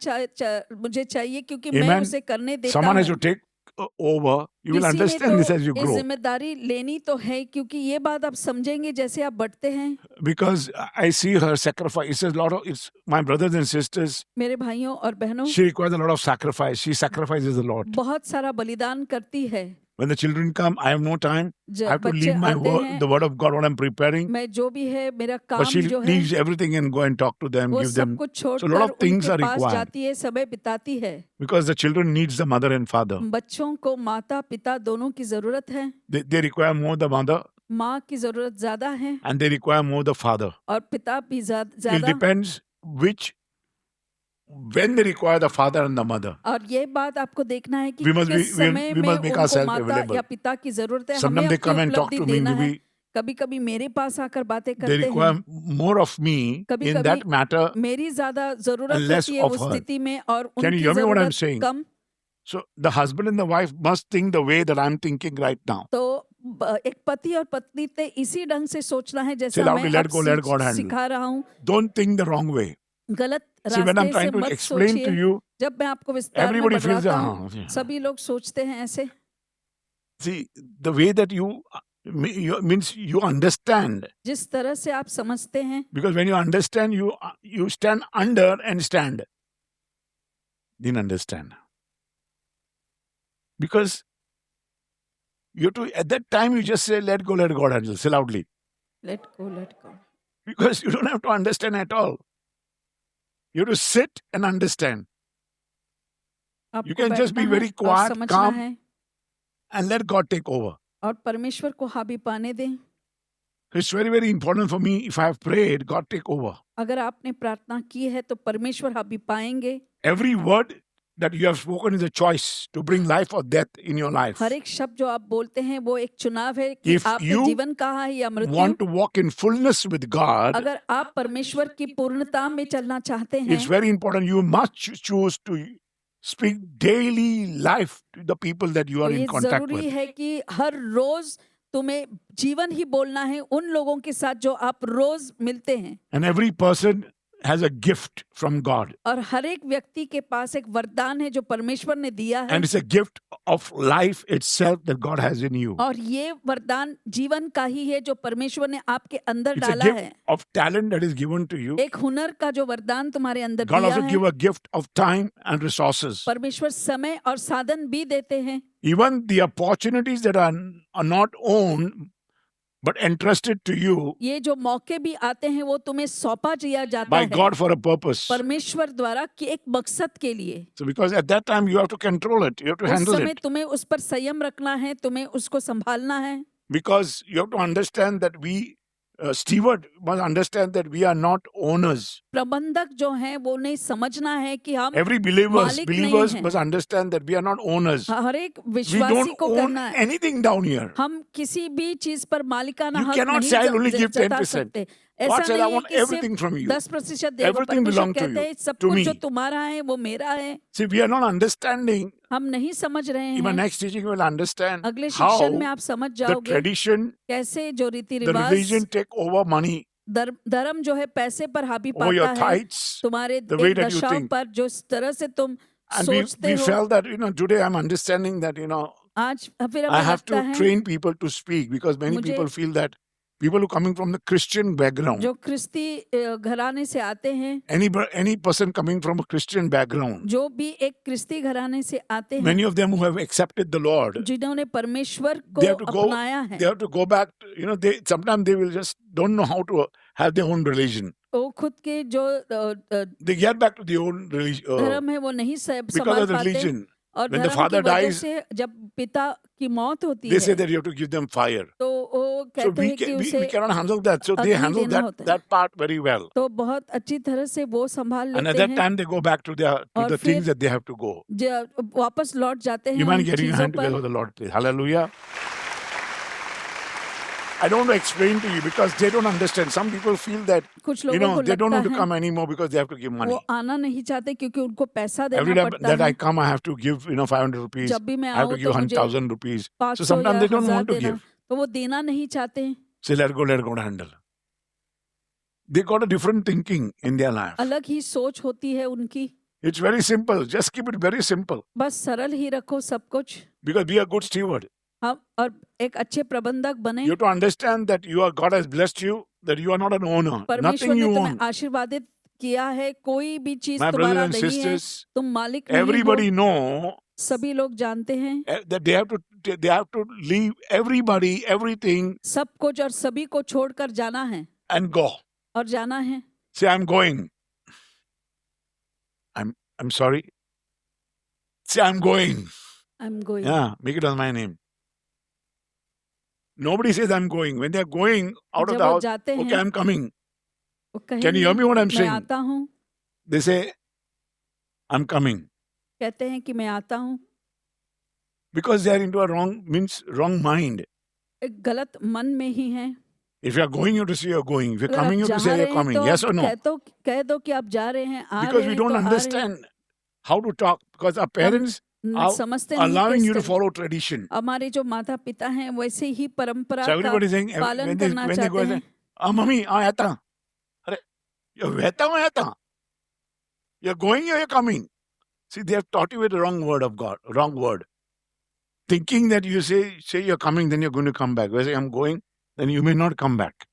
मुझे चाहिए क्योंकि मैं Amen. उसे करने देता Someone has हूँ। to take over. You will किसी ने understand this as you तो ये grow. जिम्मेदारी लेनी तो है क्योंकि ये बात आप समझेंगे जैसे आप बढ़ते हैं। Because I see her sacrifice. It's my brothers and sisters. मेरे भाइयों और बहनों, She requires a lot of sacrifice. She sacrifices a lot. बहुत सारा बलिदान करती है। When the children come, I have no time. I have to बच्चे leave my आते word, हैं, the word of God, what I'm preparing. मैं जो भी है मेरा But काम she जो है leaves everything and go and talk to them, वो give सब them. कुछ So a छोड़कर lot of things उनके are पास required. जाती है, समय बिताती है। Because the children needs the mother and father. बच्चों को माता पिता दोनों की जरूरत है। They require more the mother माँ की जरूरत ज्यादा है and they require more the father. और पिता भी It ज्यादा। depends when they require the father and the mother. और ये बात आपको देखना है कि We must किस be- we- समय we में must make उनको ourselves माता available. या पिता की जरूरत है। Sometimes हमें they अपनी come and talk उपलब्धि to me, देना है। maybe कभी कभी मेरे पास आकर बातें they करते हैं। require more of me कभी in कभी that matter. मेरी ज्यादा जरूरत and less होती है of उस her. स्थिति में और Can you उनकी hear me what I'm जरूरत saying? Come. So the husband and the wife must think the way that I'm thinking right now. तो एक पति और पत्नी ने इसी ढंग से सोचना है जैसा Say loudly, मैं let अब go, let God handle. सिखा रहा हूँ। Don't think the wrong way. गलत See, when I'm रास्ते से trying to मत explain to सोचिए। you, जब मैं आपको विस्तार में everybody feels बताता that. हूँ, सभी लोग सोचते हैं ऐसे। See, the way that you means you understand. जिस तरह से आप समझते हैं, Because when you understand, you stand under and stand. Didn't understand. Because you have to, at that time, you just say, let go, let God handle. Say loudly. Let go let go. Because you don't have to understand at all. You have to sit and understand. You can just be very quiet, calm, है and let God take over. और परमेश्वर को हावी पाने दें। It's very, very important for me. If I have prayed, God take over. अगर आपने प्रार्थना की है तो परमेश्वर हावी पाएंगे। Every word that you have spoken is a choice to bring life or death in your life. हर एक शब्द जो आप बोलते हैं वो एक चुनाव है कि If आपने you जीवन कहा है या मृत्यु। Want to walk in fullness with God, अगर आप परमेश्वर की पूर्णता में चलना चाहते हैं, it's very important. You must choose to speak daily life to the people that you तो are ये in contact जरूरी with. है कि हर रोज तुम्हें जीवन ही बोलना है उन लोगों के साथ जो आप रोज मिलते हैं। And every person has a gift from God. और हर एक व्यक्ति के पास एक वरदान है जो परमेश्वर ने दिया है। And it's a gift of life itself that God has in you. और ये वरदान जीवन का ही है जो परमेश्वर ने आपके अंदर It's a डाला gift है। of talent that is given to you. एक हुनर का जो वरदान तुम्हारे अंदर God दिया also है। give a gift of time and resources. परमेश्वर समय और साधन भी देते हैं। Even the opportunities that are not owned but entrusted to you ये जो मौके भी आते हैं वो तुम्हें सौंपा दिया जाता by है God for a purpose. परमेश्वर द्वारा कि एक मकसद के लिए। So because at that time you have to control it, you have to उस handle समय it. तुम्हें उस पर संयम रखना है, तुम्हें उसको संभालना है। Because you have to understand that we, steward must understand that we are not owners. प्रबंधक जो हैं वो नहीं समझना है कि हम Every believers मालिक नहीं हैं। must understand that we are not owners. हर एक We विश्वासी don't को own करना है। anything down here. हम किसी भी चीज पर मालिकाना You हक cannot नहीं say, "I'll only give जता 10%." सकते। God ऐसा said, "I नहीं है want कि everything from you. 10% देगा। Everything परमेश्वर belong to कहते you, हैं सब to कुछ me." जो तुम्हारा है वो मेरा है। See, we are not understanding. हम नहीं समझ रहे In my हैं। next teaching, we will understand अगले how शिक्षण में आप समझ the जाओगे tradition, कैसे जो रीति the रिवाज religion take over money, धर्म जो है पैसे पर हावी over your पाता है tithes. तुम्हारे the way that you दशाओं think. पर जो इस तरह से तुम And सोचते we हो। felt that, today I'm understanding that, आज फिर I हमें have लगता to है train people to speak because many मुझे- people feel that people who coming from the Christian background, जो ख्रिस्ती घराने से आते हैं, any person coming from a Christian background, जो भी एक ख्रिस्ती घराने से आते हैं, many of them who have accepted the Lord, जिन्होंने परमेश्वर they को have to go, अपनाया है, they have to go back, sometimes they will just don't know how to have their own religion. वो खुद के जो They get back to their own religion धर्म है वो नहीं because संभाल of the पाते। religion. और When the धर्म की father वजह dies, से जब पिता की मौत होती They say है that you have to give them fire. तो वो So कहते we, हैं कि we उसे cannot handle that. So they अग्नि handle देना होता है। that part very well. तो बहुत अच्छी तरह से वो संभाल And at लेते that हैं। time they go back to और the फिर things that they have to go. वापस लौट जाते हैं You mind उन getting your चीजों hand together पर। for the Lord, please. Hallelujah. I don't want to explain to you because they don't understand. Some people feel that, कुछ you लोगों know, को they don't लगता want to है come anymore because they have to give money. वो आना नहीं चाहते क्योंकि उनको पैसा Every देना time पड़ता that I है. come, I have to give, 500 rupees. जब भी मैं I have to आऊँ give तो मुझे 1,000 rupees. So 500 sometimes या they don't 1000 want to देना, give. तो वो देना नहीं चाहते हैं. Say, let go handle. They got a different thinking in their life. अलग ही सोच होती है उनकी. It's very simple. Just keep it very simple. बस सरल ही रखो सब कुछ. Because be a good steward. हम और एक अच्छे प्रबंधक बने. You have to understand that God has blessed you, that you are not an owner. परमेश्वर Nothing ने you तुम्हें own. आशीर्वादित किया है, कोई भी चीज My brothers तुम्हारा and नहीं है, sisters, तुम मालिक नहीं everybody हो. know सभी लोग जानते हैं that they have to leave everybody, everything सब कुछ और सभी को छोड़कर जाना है and go. और जाना है. Say, I'm going. I'm sorry. Say, I'm going. I'm going. Yeah, make it as my name. Nobody says I'm going. When they're going out of जब the वो house, जाते okay, हैं I'm coming. वो Can you hear me what I'm मैं saying? आता हूँ. They say, I'm coming. कहते हैं कि मैं आता हूँ. Because they are into a wrong mind. एक गलत मन में ही हैं. If you are going, you have to say you're going. If you're अगर आप coming, you have to जा say रहे you're हैं coming. तो Yes or no? कह दो कि आप जा रहे हैं, आ Because रहे we हैं don't तो आ रहे हैं. understand how to talk. Because our parents are समझते नहीं allowing you to कैसे. follow tradition. हमारे जो माता पिता हैं वैसे ही परंपरा So का everybody saying, पालन when करना they go चाहते and हैं. say, mummy, aata. You're going or you're coming. See, they have taught you with the wrong word of God, wrong word. Thinking that you say you're coming, then you're going to come back. Where say I'm going, then you may not come back.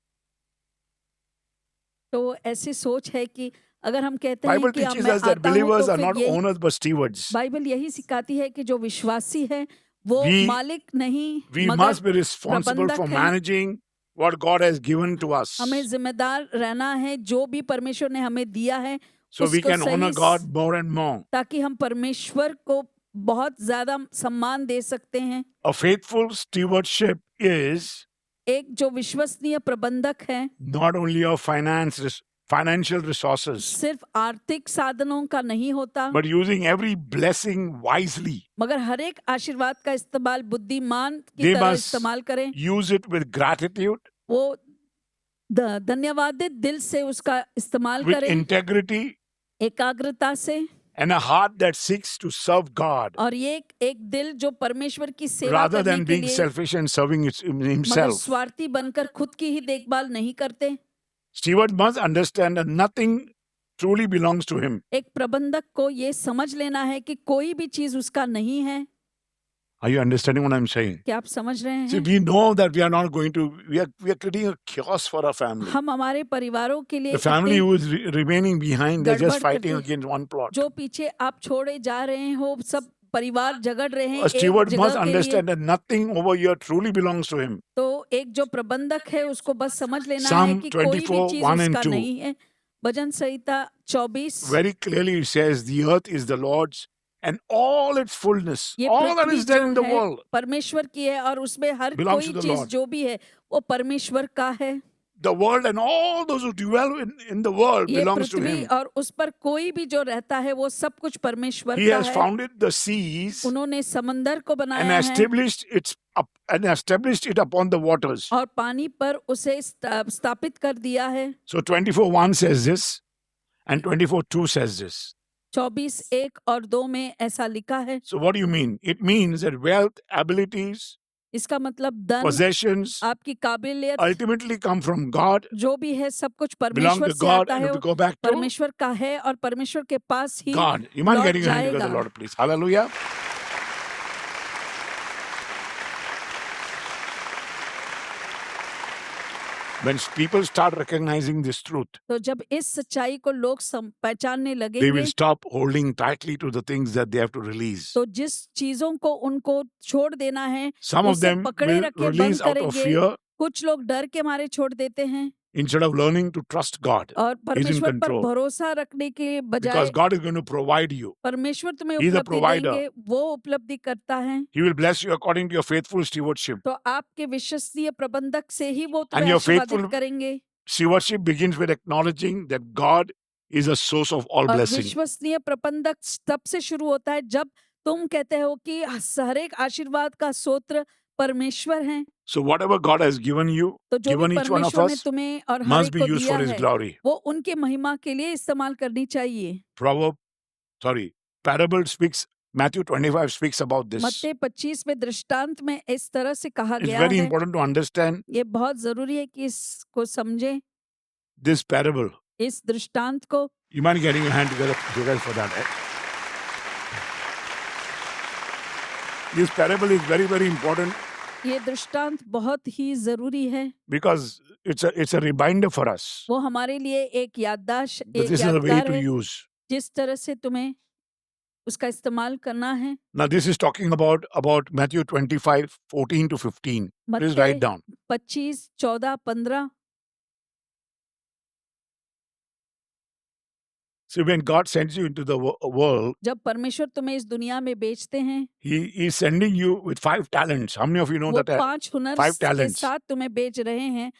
तो ऐसी सोच है कि अगर हम कहते हैं Bible कि teaches मैं us that आता हूँ believers तो are फिर not यही owners but stewards. बाइबल यही सिखाती है कि जो विश्वासी है वो We- मालिक नहीं We मगर must be responsible for प्रबंधक है. managing what God has given to us. हमें जिम्मेदार रहना है जो भी परमेश्वर ने हमें दिया है So we उसको can honor सही God more and more. ताकि हम परमेश्वर को बहुत ज्यादा सम्मान दे सकते हैं. A faithful stewardship is एक जो विश्वसनीय प्रबंधक है not only of financial resources, सिर्फ आर्थिक साधनों का नहीं होता but using every blessing wisely. मगर हर एक आशीर्वाद का इस्तेमाल बुद्धिमान की They तरह must इस्तेमाल करें. use it with gratitude, वो धन्यवादित दिल से उसका इस्तेमाल with करें, integrity, एकाग्रता से. and a heart that seeks to serve God और ये एक दिल जो परमेश्वर की सेवा rather करने than के being लिए selfish and serving मगर himself. स्वार्थी बनकर खुद की ही देखभाल नहीं करते. Steward must understand that nothing truly belongs to him. एक प्रबंधक को ये समझ लेना है कि कोई भी चीज उसका नहीं है. Are you understanding what I'm saying? क्या आप समझ रहे See, हैं? we know that we are not going to, we are creating a chaos for our family. हम हमारे परिवारों के लिए The family इतनी who is remaining behind, they're just गड़बड़ fighting करती- against one plot. जो पीछे आप छोड़े जा रहे हो सब परिवार झगड़ रहे हैं A एक steward must जगह के लिए. understand that nothing over here truly belongs to him. तो एक जो प्रबंधक है उसको बस समझ लेना है Psalm कि कोई भी 24, चीज 1 and उसका 2. नहीं है. भजन संहिता 24 Very clearly it says, the earth is the Lord's and all its fullness, ये all that Prithvi is there in the जो है world परमेश्वर की है और उसमें हर belongs कोई to the चीज Lord. जो भी है वो परमेश्वर का है. the world and all those who dwell in the world ये belongs to पृथ्वी him. और उस पर कोई भी जो रहता है वो सब कुछ परमेश्वर He का has है. founded the seas उन्होंने समंदर को and बनाया है established it upon the waters. और पानी पर उसे स्थापित कर दिया है. So 24:1 says this and 24:2 says this. 24:1 और 2 में ऐसा लिखा है. So what do you mean? It means that wealth, abilities, इसका मतलब धन, possessions आपकी काबिलियत ultimately come from God, जो भी है सब कुछ belong परमेश्वर to से God, आता and है. have to go back to परमेश्वर का है और परमेश्वर के पास ही God. You mind लौट getting your hand together, जाएगा. Lord, please. Hallelujah. When people start recognizing this truth, तो जब इस सच्चाई को लोग पहचानने they लगेंगे will stop holding tightly to the things that they have to release. तो जिस चीजों को उनको छोड़ देना है Some of उसे them पकड़े will रखे बंद release out of करेंगे. fear कुछ लोग डर के मारे छोड़ देते हैं instead of learning to trust God. और परमेश्वर पर control. भरोसा रखने के बजाय Because God is going to provide you. परमेश्वर तुम्हें He is a उपलब्धि provider. देंगे, वो उपलब्धि करता है. He will bless you according to your faithful stewardship. तो आपके विश्वसनीय प्रबंधक से ही वो And तुम्हें your आशीर्वादित faithful- करेंगे. Stewardship begins with acknowledging that God is a source of all और blessing. विश्वसनीय प्रबंधक तब से शुरू होता है जब तुम कहते हो कि हर एक आशीर्वाद का स्रोत परमेश्वर हैं। So whatever God has given you, तो जो given भी each one of परमेश्वर ने us, तुम्हें और हर must एक be को used दिया for His है glory. वो उनके महिमा के लिए इस्तेमाल करनी चाहिए। Parable speaks, Matthew 25 speaks about this. मत्ती 25 में दृष्टांत में इस तरह से कहा It's गया very है। important to understand ये बहुत जरूरी है कि इसको समझें, this parable. इस दृष्टांत को। You mind getting your hand together for that, right? This parable is very, very important ये दृष्टांत बहुत ही जरूरी है because it's a reminder for us. वो हमारे लिए एक याददाश्त, That एक this is the way यादगार to है use. जिस तरह से तुम्हें उसका इस्तेमाल करना है। Now this is talking about Matthew 25, 14 to 15. Please मत्ती write down. 25, 14, 15। See, when God sends you into the world, जब परमेश्वर तुम्हें इस दुनिया में भेजते हैं, He is sending you with 5 talents. How many of you know वो that? 5 हुनर 5 के talents. साथ तुम्हें भेज रहे हैं।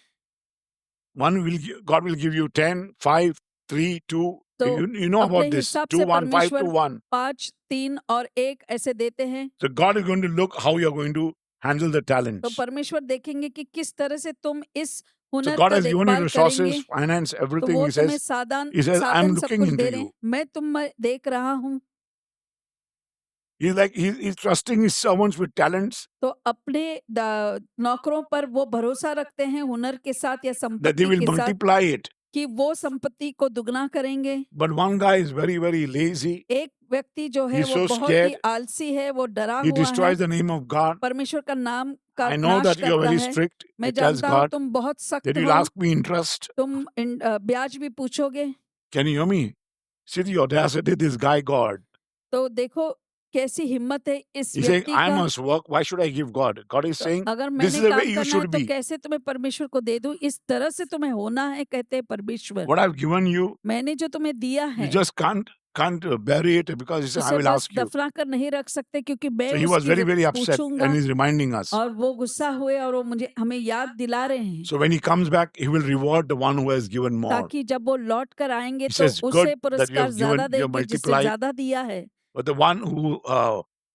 God will give you 10, 5, 3, 2. तो You know about अपने this. हिसाब 2, से 1, 5 to परमेश्वर 1. 5, 3 और 1 ऐसे देते हैं। So God is going to look how you are going to handle the तो talents. परमेश्वर देखेंगे कि किस तरह से तुम इस So हुनर God का has given you देखभाल resources, करेंगे। finance, तो everything. वो He तुम्हें says, साधन I'm सब looking कुछ into दे रहे you. हैं। मैं तुम देख रहा हूँ। He's like, he's trusting his servants with talents तो अपने नौकरों पर वो भरोसा रखते हैं हुनर के साथ या that they संपत्ति will के साथ multiply it. कि वो संपत्ति को दुगना करेंगे। But one guy is very, very lazy. एक व्यक्ति जो है He's वो so बहुत ही scared. आलसी है, वो डरा He हुआ है, destroys the name of God. परमेश्वर का नाम का I know नाश that you are करता very है। strict. मैं It tells जानता हूँ God तुम बहुत सख्त that you'll हो, ask me interest. तुम ब्याज भी पूछोगे। Can you hear me? See the audacity of this guy, God. तो देखो कैसी हिम्मत है इस He's saying, व्यक्ति I का। must work. Why should I give God? God is तो saying, अगर this is मैंने the काम way you करना है should तो be. कैसे तुम्हें परमेश्वर को दे दूं? इस तरह से तुम्हें होना है, कहते हैं परमेश्वर। What I've given you, मैंने जो तुम्हें दिया you है just can't bury it because he said, I उसे will बस ask you. दफना कर नहीं रख सकते क्योंकि मैं So he was उसकी very, very upset पूछूंगा। and he's reminding us. और वो गुस्सा हुए और वो मुझे हमें याद दिला रहे हैं So when he comes back, he will reward the one who has given more. ताकि जब वो लौट कर आएंगे He तो says, उसे good that you पुरस्कार have ज्यादा given, you have देंगे जिससे multiplied. ज्यादा दिया है। But the one who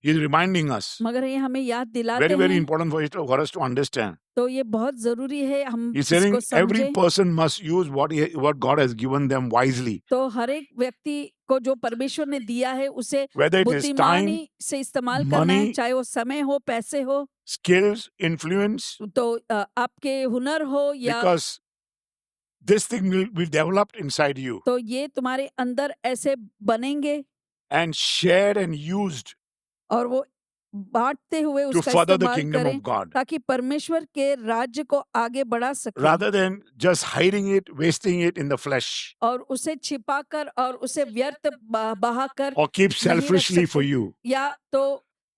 is reminding us, मगर ये हमें याद दिलाते very, very हैं। important for us to understand. तो ये बहुत जरूरी है हम He's saying इसको every समझें। person must use what God has given them wisely. तो हर एक व्यक्ति को जो परमेश्वर ने दिया है उसे Whether it is time, बुद्धिमानी से इस्तेमाल करना है, money, चाहे वो समय हो, पैसे हो, skills, influence, तो आपके हुनर हो या because this thing will be developed inside you तो ये तुम्हारे अंदर ऐसे बनेंगे and shared and used और वो बांटते हुए to उसका further the इस्तेमाल kingdom करें of God. ताकि परमेश्वर के राज्य को आगे बढ़ा सके Rather than just hiding it, wasting it in the flesh, और उसे छिपाकर और उसे व्यर्थ बहाकर or keep नहीं रख selfishly for सकते। you. या तो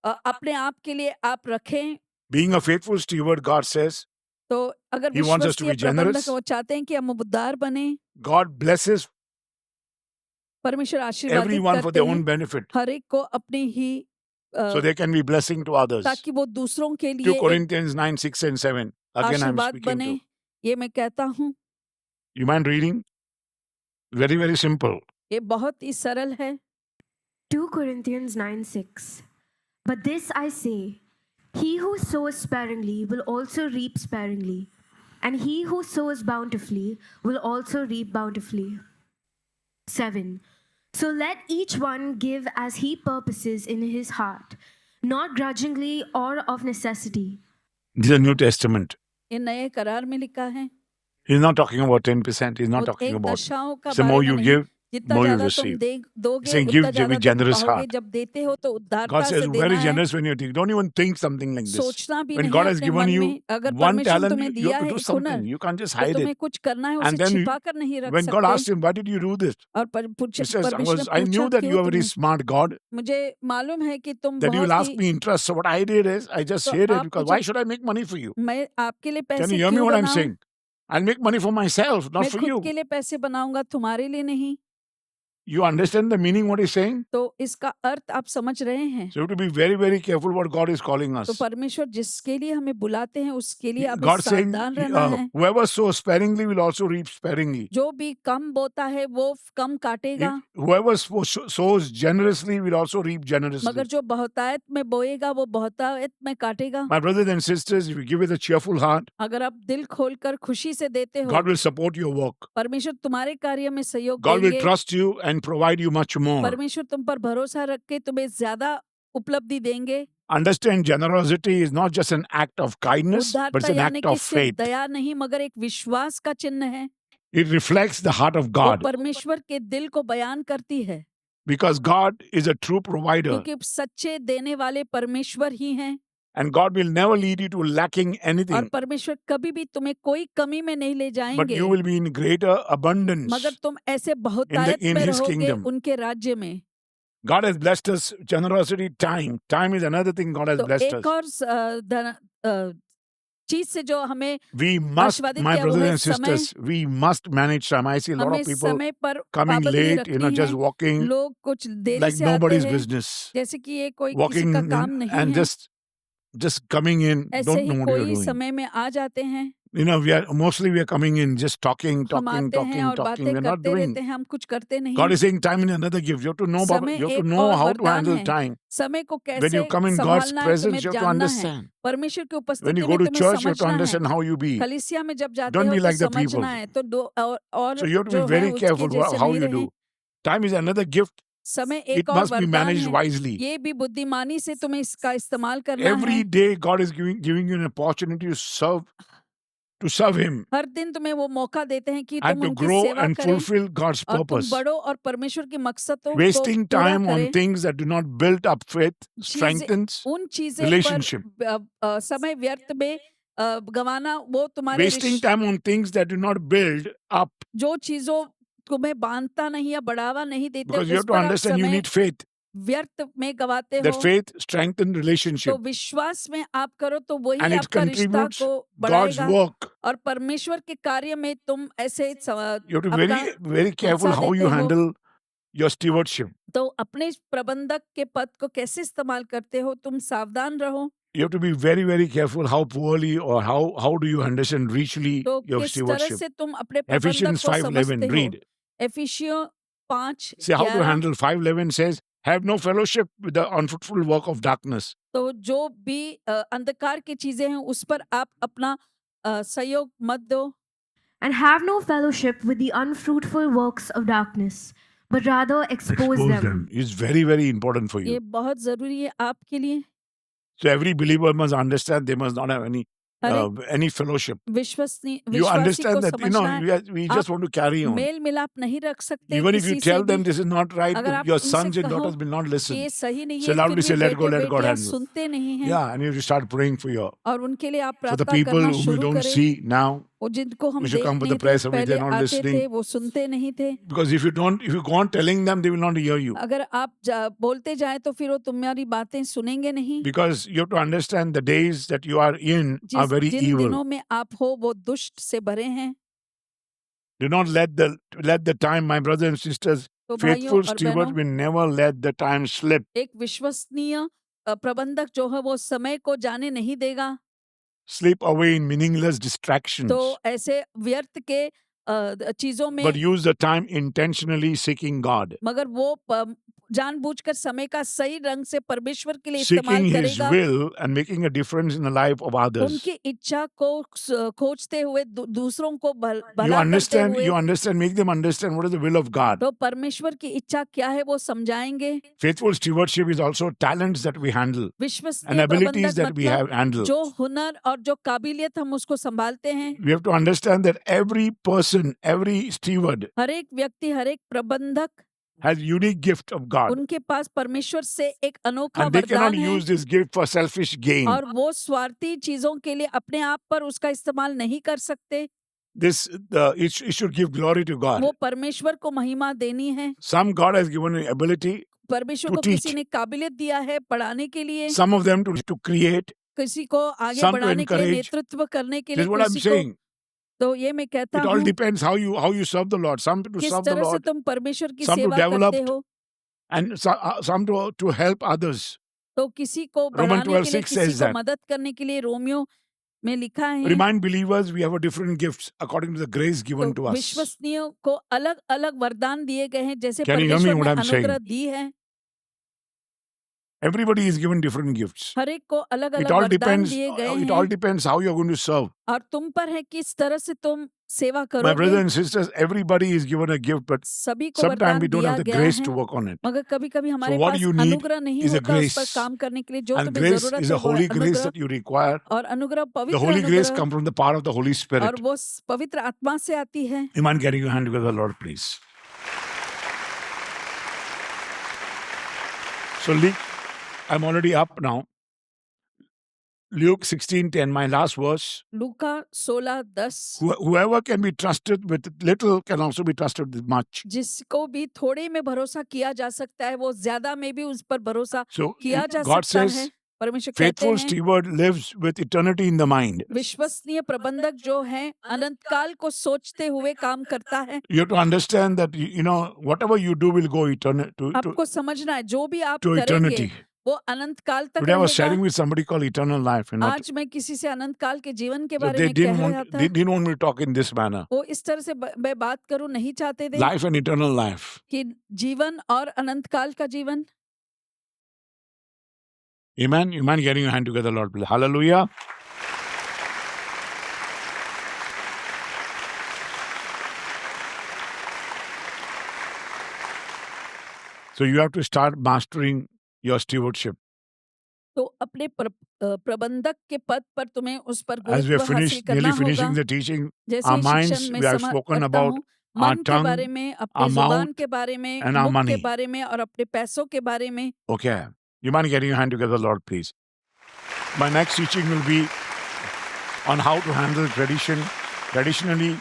अपने आप के लिए आप रखें। Being a faithful steward, God says, तो अगर He wants us to विश्वसनीय be generous. प्रबंधक वो चाहते हैं कि हम उदार बने, God blesses परमेश्वर आशीर्वादित everyone for करते their हैं own benefit, हर एक को अपनी ही so they can be blessing to others. ताकि वो दूसरों के 2 लिए एक Corinthians 9, 6 and 7. Again, I'm आशीर्वाद speaking बने। to. ये मैं कहता हूँ, You mind reading? Very, very simple. ये बहुत ही सरल है। 2 Corinthians 9:6. But this I say, he who sows sparingly will also reap sparingly, and he who sows bountifully will also reap bountifully. 7. So let each one give as he purposes in his heart, not grudgingly or of necessity. This is the New Testament. ये नए करार में लिखा है। He's not talking about 10%. He's not वो talking एक about दशाओं का the more बारे में you नहीं, give, जितना more you ज्यादा तुम receive. दोगे saying, उतना give ज्यादा with तुम generous पाओगे। heart. जब देते हो तो उदारता God से says, देना very है, generous when you think. Don't even think something like this. सोचना भी When नहीं God है has अपने given मन you में। अगर one परमेश्वर ने talent, तुम्हें you दिया have to है do एक something. हुनर, You can't just तो hide तुम्हें it. कुछ करना है, उसे And then छिपा कर नहीं रख when God सकते। asked him, why did you do this? और He says, परमेश्वर ने I knew पूछा that you क्यों are very तुमने, smart, God, मुझे मालूम है कि तुम that you will बहुत ask he, me interest. So what I did is, I just तो shared it आप because मुझे, why should I make money for you? मैं आपके लिए Can पैसे you hear me क्यों what I'm बनाऊं? saying? I'll make money for myself, not मैं for खुद you. के लिए पैसे बनाऊंगा, तुम्हारे लिए नहीं। You understand the meaning what he's saying? तो इसका अर्थ आप समझ रहे हैं? So you have to be very, very careful what God is calling तो us. परमेश्वर जिसके लिए हमें बुलाते हैं उसके लिए हमें God saying, सावधान रहना है। whoever sows sparingly will also reap sparingly. जो भी कम बोता है वो कम काटेगा, Whoever sows generously will also reap generously. मगर जो बहुतायत में बोएगा वो बहुतायत में काटेगा। My brothers and sisters, if you give with a cheerful heart, अगर आप दिल खोलकर खुशी से देते हो, God will support your work. परमेश्वर तुम्हारे कार्य में सहयोग God will देंगे। trust you and provide you much more. परमेश्वर तुम पर भरोसा रख के तुम्हें ज्यादा उपलब्धि देंगे। Understand, generosity is not just an act of kindness, but उदारता it's an यानी act कि of सिर्फ faith. दया नहीं मगर एक विश्वास का चिन्ह है। It reflects the heart of वो God परमेश्वर के दिल को बयान करती है, because God is a true provider क्योंकि सच्चे देने वाले परमेश्वर ही हैं and God will never lead you to lacking और anything, परमेश्वर कभी भी तुम्हें कोई कमी में नहीं ले but जाएंगे, you will be in greater abundance. मगर तुम ऐसे बहुतायत in में his रहोगे kingdom. उनके राज्य में। God has blessed us generosity, time. Time is another thing God has तो blessed एक us. और चीज से जो हमें We must, आशीर्वादित my किया वो brothers है and sisters, we must manage time. I see a lot हमें of people समय पर coming पाबंदी late, रखनी just है। walking लोग कुछ देरी like से आते nobody's हैं business, जैसे कि ये कोई walking किसी का काम in, नहीं and है, just coming in, ऐसे don't he know what you're कोई doing. समय में आ जाते हैं। We are mostly coming in just talking. हम आते हैं और बातें We're not करते doing. रहते हैं, हम कुछ करते नहीं। God is saying time is another gift. You have to know about, समय you have to एक know और how to वरदान handle है। time. समय को When कैसे you come in God's संभालना है presence, तुम्हें you have to जानना है। understand. परमेश्वर की When उपस्थिति you में go to तुम्हें church, you have to समझना है। understand how you be. कलीसिया में जब जाते Don't हो be तो like the people. समझना है, तो और So you have to जो be है very उसके careful जैसे how नहीं you रहे। do. Time is another gift. समय It एक और must be वरदान managed है, wisely. ये भी बुद्धिमानी से तुम्हें इसका इस्तेमाल करना Every है। day, God is giving you an opportunity to serve Him हर दिन तुम्हें वो मौका देते हैं कि and तुम to उनकी grow सेवा and करें fulfill God's और तुम purpose. बढ़ो और परमेश्वर के मकसदों को Wasting पूरा time on करें। things that do not build up faith strengthens उन चीजें relationship. पर समय व्यर्थ में गंवाना वो तुम्हारे Wasting time on things that do not build up, जो चीजों तुम्हें बांधता नहीं या बढ़ावा नहीं देते because you उस have to पर आप understand you समय need faith. व्यर्थ में गवाते That हो। faith strengthens तो relationship विश्वास में आप करो तो वही and it आपका रिश्ता contributes को God's बढ़ाएगा work. और परमेश्वर के कार्य में तुम ऐसे You have to be अपना very careful हिस्सा how you देते हो। handle your stewardship. तो अपने प्रबंधक के पद को कैसे इस्तेमाल करते हो, तुम सावधान रहो। You have to be very, very careful how poorly or how do you understand richly तो your किस तरह stewardship. से तुम अपने प्रबंधक Ephesians को 5:11, समझते हो। read. एफिसियों 5 See how to 11 handle 5:11 says, have no fellowship with the unfruitful work of darkness. तो जो भी अंधकार की चीजें हैं उस पर आप अपना सहयोग मत दो। And have no fellowship with the unfruitful works of darkness, but rather expose them. It's very, very important for ये you. बहुत जरूरी है आपके लिए। So every believer must understand they must not have any fellowship. विश्वासी You को understand that, समझना है। we just want to carry on. मेल मिलाप नहीं रख सकते Even if you किसी से tell भी। them this is not right, अगर आप your उनसे sons and कहो daughters will not कि listen. ये सही नहीं So है, loudly फिर say, भी let go, let God बेटे-बेटियां handle. सुनते नहीं हैं। Yeah, and you have to start praying for और उनके लिए आप for the प्रार्थना people करना whom you शुरू don't करें। see now. वो जिनको हम Who should देख come for नहीं the prayer थे, service, पहले they're not आते listening. थे, वो सुनते नहीं थे। Because if you go on telling them, they will not hear you. अगर आप बोलते जाए तो फिर वो तुम्हारी बातें सुनेंगे नहीं। Because you have to understand the days that you are in are very Jin evil. दिनों में आप हो वो दुष्ट से भरे हैं। Do not let the time, my brothers and sisters, तो भाइयों faithful और steward बहनों, will never let the time slip. एक विश्वसनीय प्रबंधक जो है वो समय को जाने नहीं देगा। Slip away in meaningless distractions. तो ऐसे व्यर्थ के चीजों में But use the time intentionally seeking God. मगर वो जानबूझकर समय का सही रंग से परमेश्वर के लिए इस्तेमाल Seeking His करेगा। will and making a difference in the life of others. उनकी इच्छा को खोजते हुए दूसरों को You भला करते हुए। make them understand what is the will of God. तो परमेश्वर की इच्छा क्या है वो समझाएंगे। Faithful stewardship is also talents that we handle and विश्वसनीय abilities प्रबंधक that we have handled. जो हुनर और जो काबिलियत हम उसको संभालते हैं। We have to understand that every person, every steward हर एक व्यक्ति, हर एक प्रबंधक has unique gift of God. उनके पास परमेश्वर से एक अनोखा And they cannot वरदान है use this gift for selfish gain. और वो स्वार्थी चीजों के लिए अपने आप पर उसका इस्तेमाल नहीं कर सकते। It should give glory to God. वो परमेश्वर को महिमा देनी है। Some God has given an ability, परमेश्वर to को teach. किसी ने काबिलियत दिया है पढ़ाने के लिए, some of them to create. किसी को आगे Some to बढ़ाने के लिए, encourage. नेतृत्व करने के This लिए, is what I'm किसी को saying. तो ये मैं कहता It all हूँ, depends how you serve the Lord. Some to किस serve the तरह से Lord, तुम परमेश्वर की some to सेवा develop, करते हो, and some to help others. तो किसी को Roman बढ़ाने के लिए, 12:6 किसी says को that. मदद करने के लिए रोमियो में लिखा है। Remind believers we have a different gifts according to the grace given तो to us. विश्वसनीयों को अलग अलग वरदान दिए गए हैं, जैसे Can you hear me परमेश्वर what ने I'm saying? अनुग्रह दी है। Everybody is given different gifts. हर एक को अलग It अलग all वरदान depends. दिए गए It all हैं, depends how you're going to serve. और तुम पर है किस तरह से तुम सेवा My brothers करोगे। and sisters, everybody is given a gift, but सभी को sometimes वरदान we don't दिया have the गया grace है, to work on it. मगर कभी कभी हमारे what पास you need अनुग्रह नहीं is a होता उस पर grace. काम करने के लिए। जो And तुम्हें grace जरूरत is है a वो है holy grace अनुग्रह, that you require. और अनुग्रह The पवित्र Holy grace अनुग्रह, comes from the power of the Holy Spirit. और वो पवित्र आत्मा से आती है। You mind getting your hand together, Lord, please. So, I'm already up now. Luke 16:10, my last verse. Luka 16:10, Whoever can be trusted with little can also be trusted with much. जिसको भी थोड़े में भरोसा किया जा सकता है, वो ज्यादा में भी उस पर भरोसा So, किया जा God सकता है। says, परमेश्वर कहते faithful हैं, steward lives with eternity in the mind. विश्वसनीय प्रबंधक जो है अनंत काल को सोचते हुए काम करता है। You have to understand that, you know, whatever you do will go to आपको समझना है, जो भी आप eternity. करेंगे वो अनंत काल तक Today I was sharing रहेगा। with somebody called Eternal Life. You know, आज मैं किसी से अनंत काल के जीवन के so बारे they में कह didn't रहा want, था। they didn't want me to talk in this manner. वो इस तरह से मैं बात करूं नहीं चाहते थे Life and eternal life. कि जीवन और अनंत काल का जीवन। Amen. You mind getting your hand together, Lord, please. Hallelujah. So you have to start mastering your stewardship. तो अपने प्रबंधक के पद पर तुम्हें उस पर As we गुरुत्व have हासिल finished, करना nearly होगा। finishing the teaching, जैसे our ही minds, शिक्षण में we have spoken करता about हूँ, our मन के tongue, बारे में, अपने our जुबान mouth, के बारे में, and our मुख के money. बारे में और अपने पैसों के बारे में। Okay. You mind getting your hand together, Lord, please. My next teaching will be on how to handle traditionally,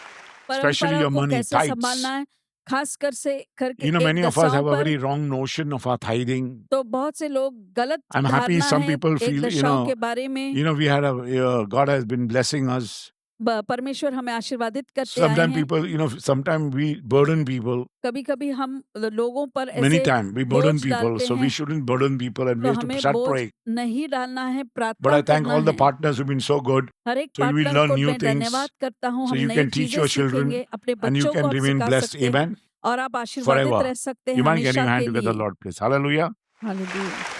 especially परंपरा your को money, कैसे tithes. संभालना है, खास कर से करके You know, many of us have a पर। very wrong notion of our tithing. तो बहुत से लोग गलत I'm happy धारणा some है people एक feel, you दशाओं know, के बारे में। we had God has been blessing us. परमेश्वर हमें आशीर्वादित करते आए Sometimes हैं। people, sometimes we burden people. कभी कभी हम लोगों पर Many ऐसे times we burden बोझ people, डालते so we हैं, shouldn't burden people, and we तो have to हमें start बोझ praying. नहीं डालना है, But प्रार्थना I thank करना all the है। partners who've been so good. हर एक So you will partner learn को new मैं things, धन्यवाद करता हूँ। so हम you नई can teach चीजें your children, सीखेंगे, अपने and you बच्चों को can आप remain सिखा blessed. सकते हैं Amen. और आप आशीर्वादित Forever. रह सकते हैं You mind getting हमेशा your hand के together, लिए। Lord, please. Hallelujah. हालेलुया।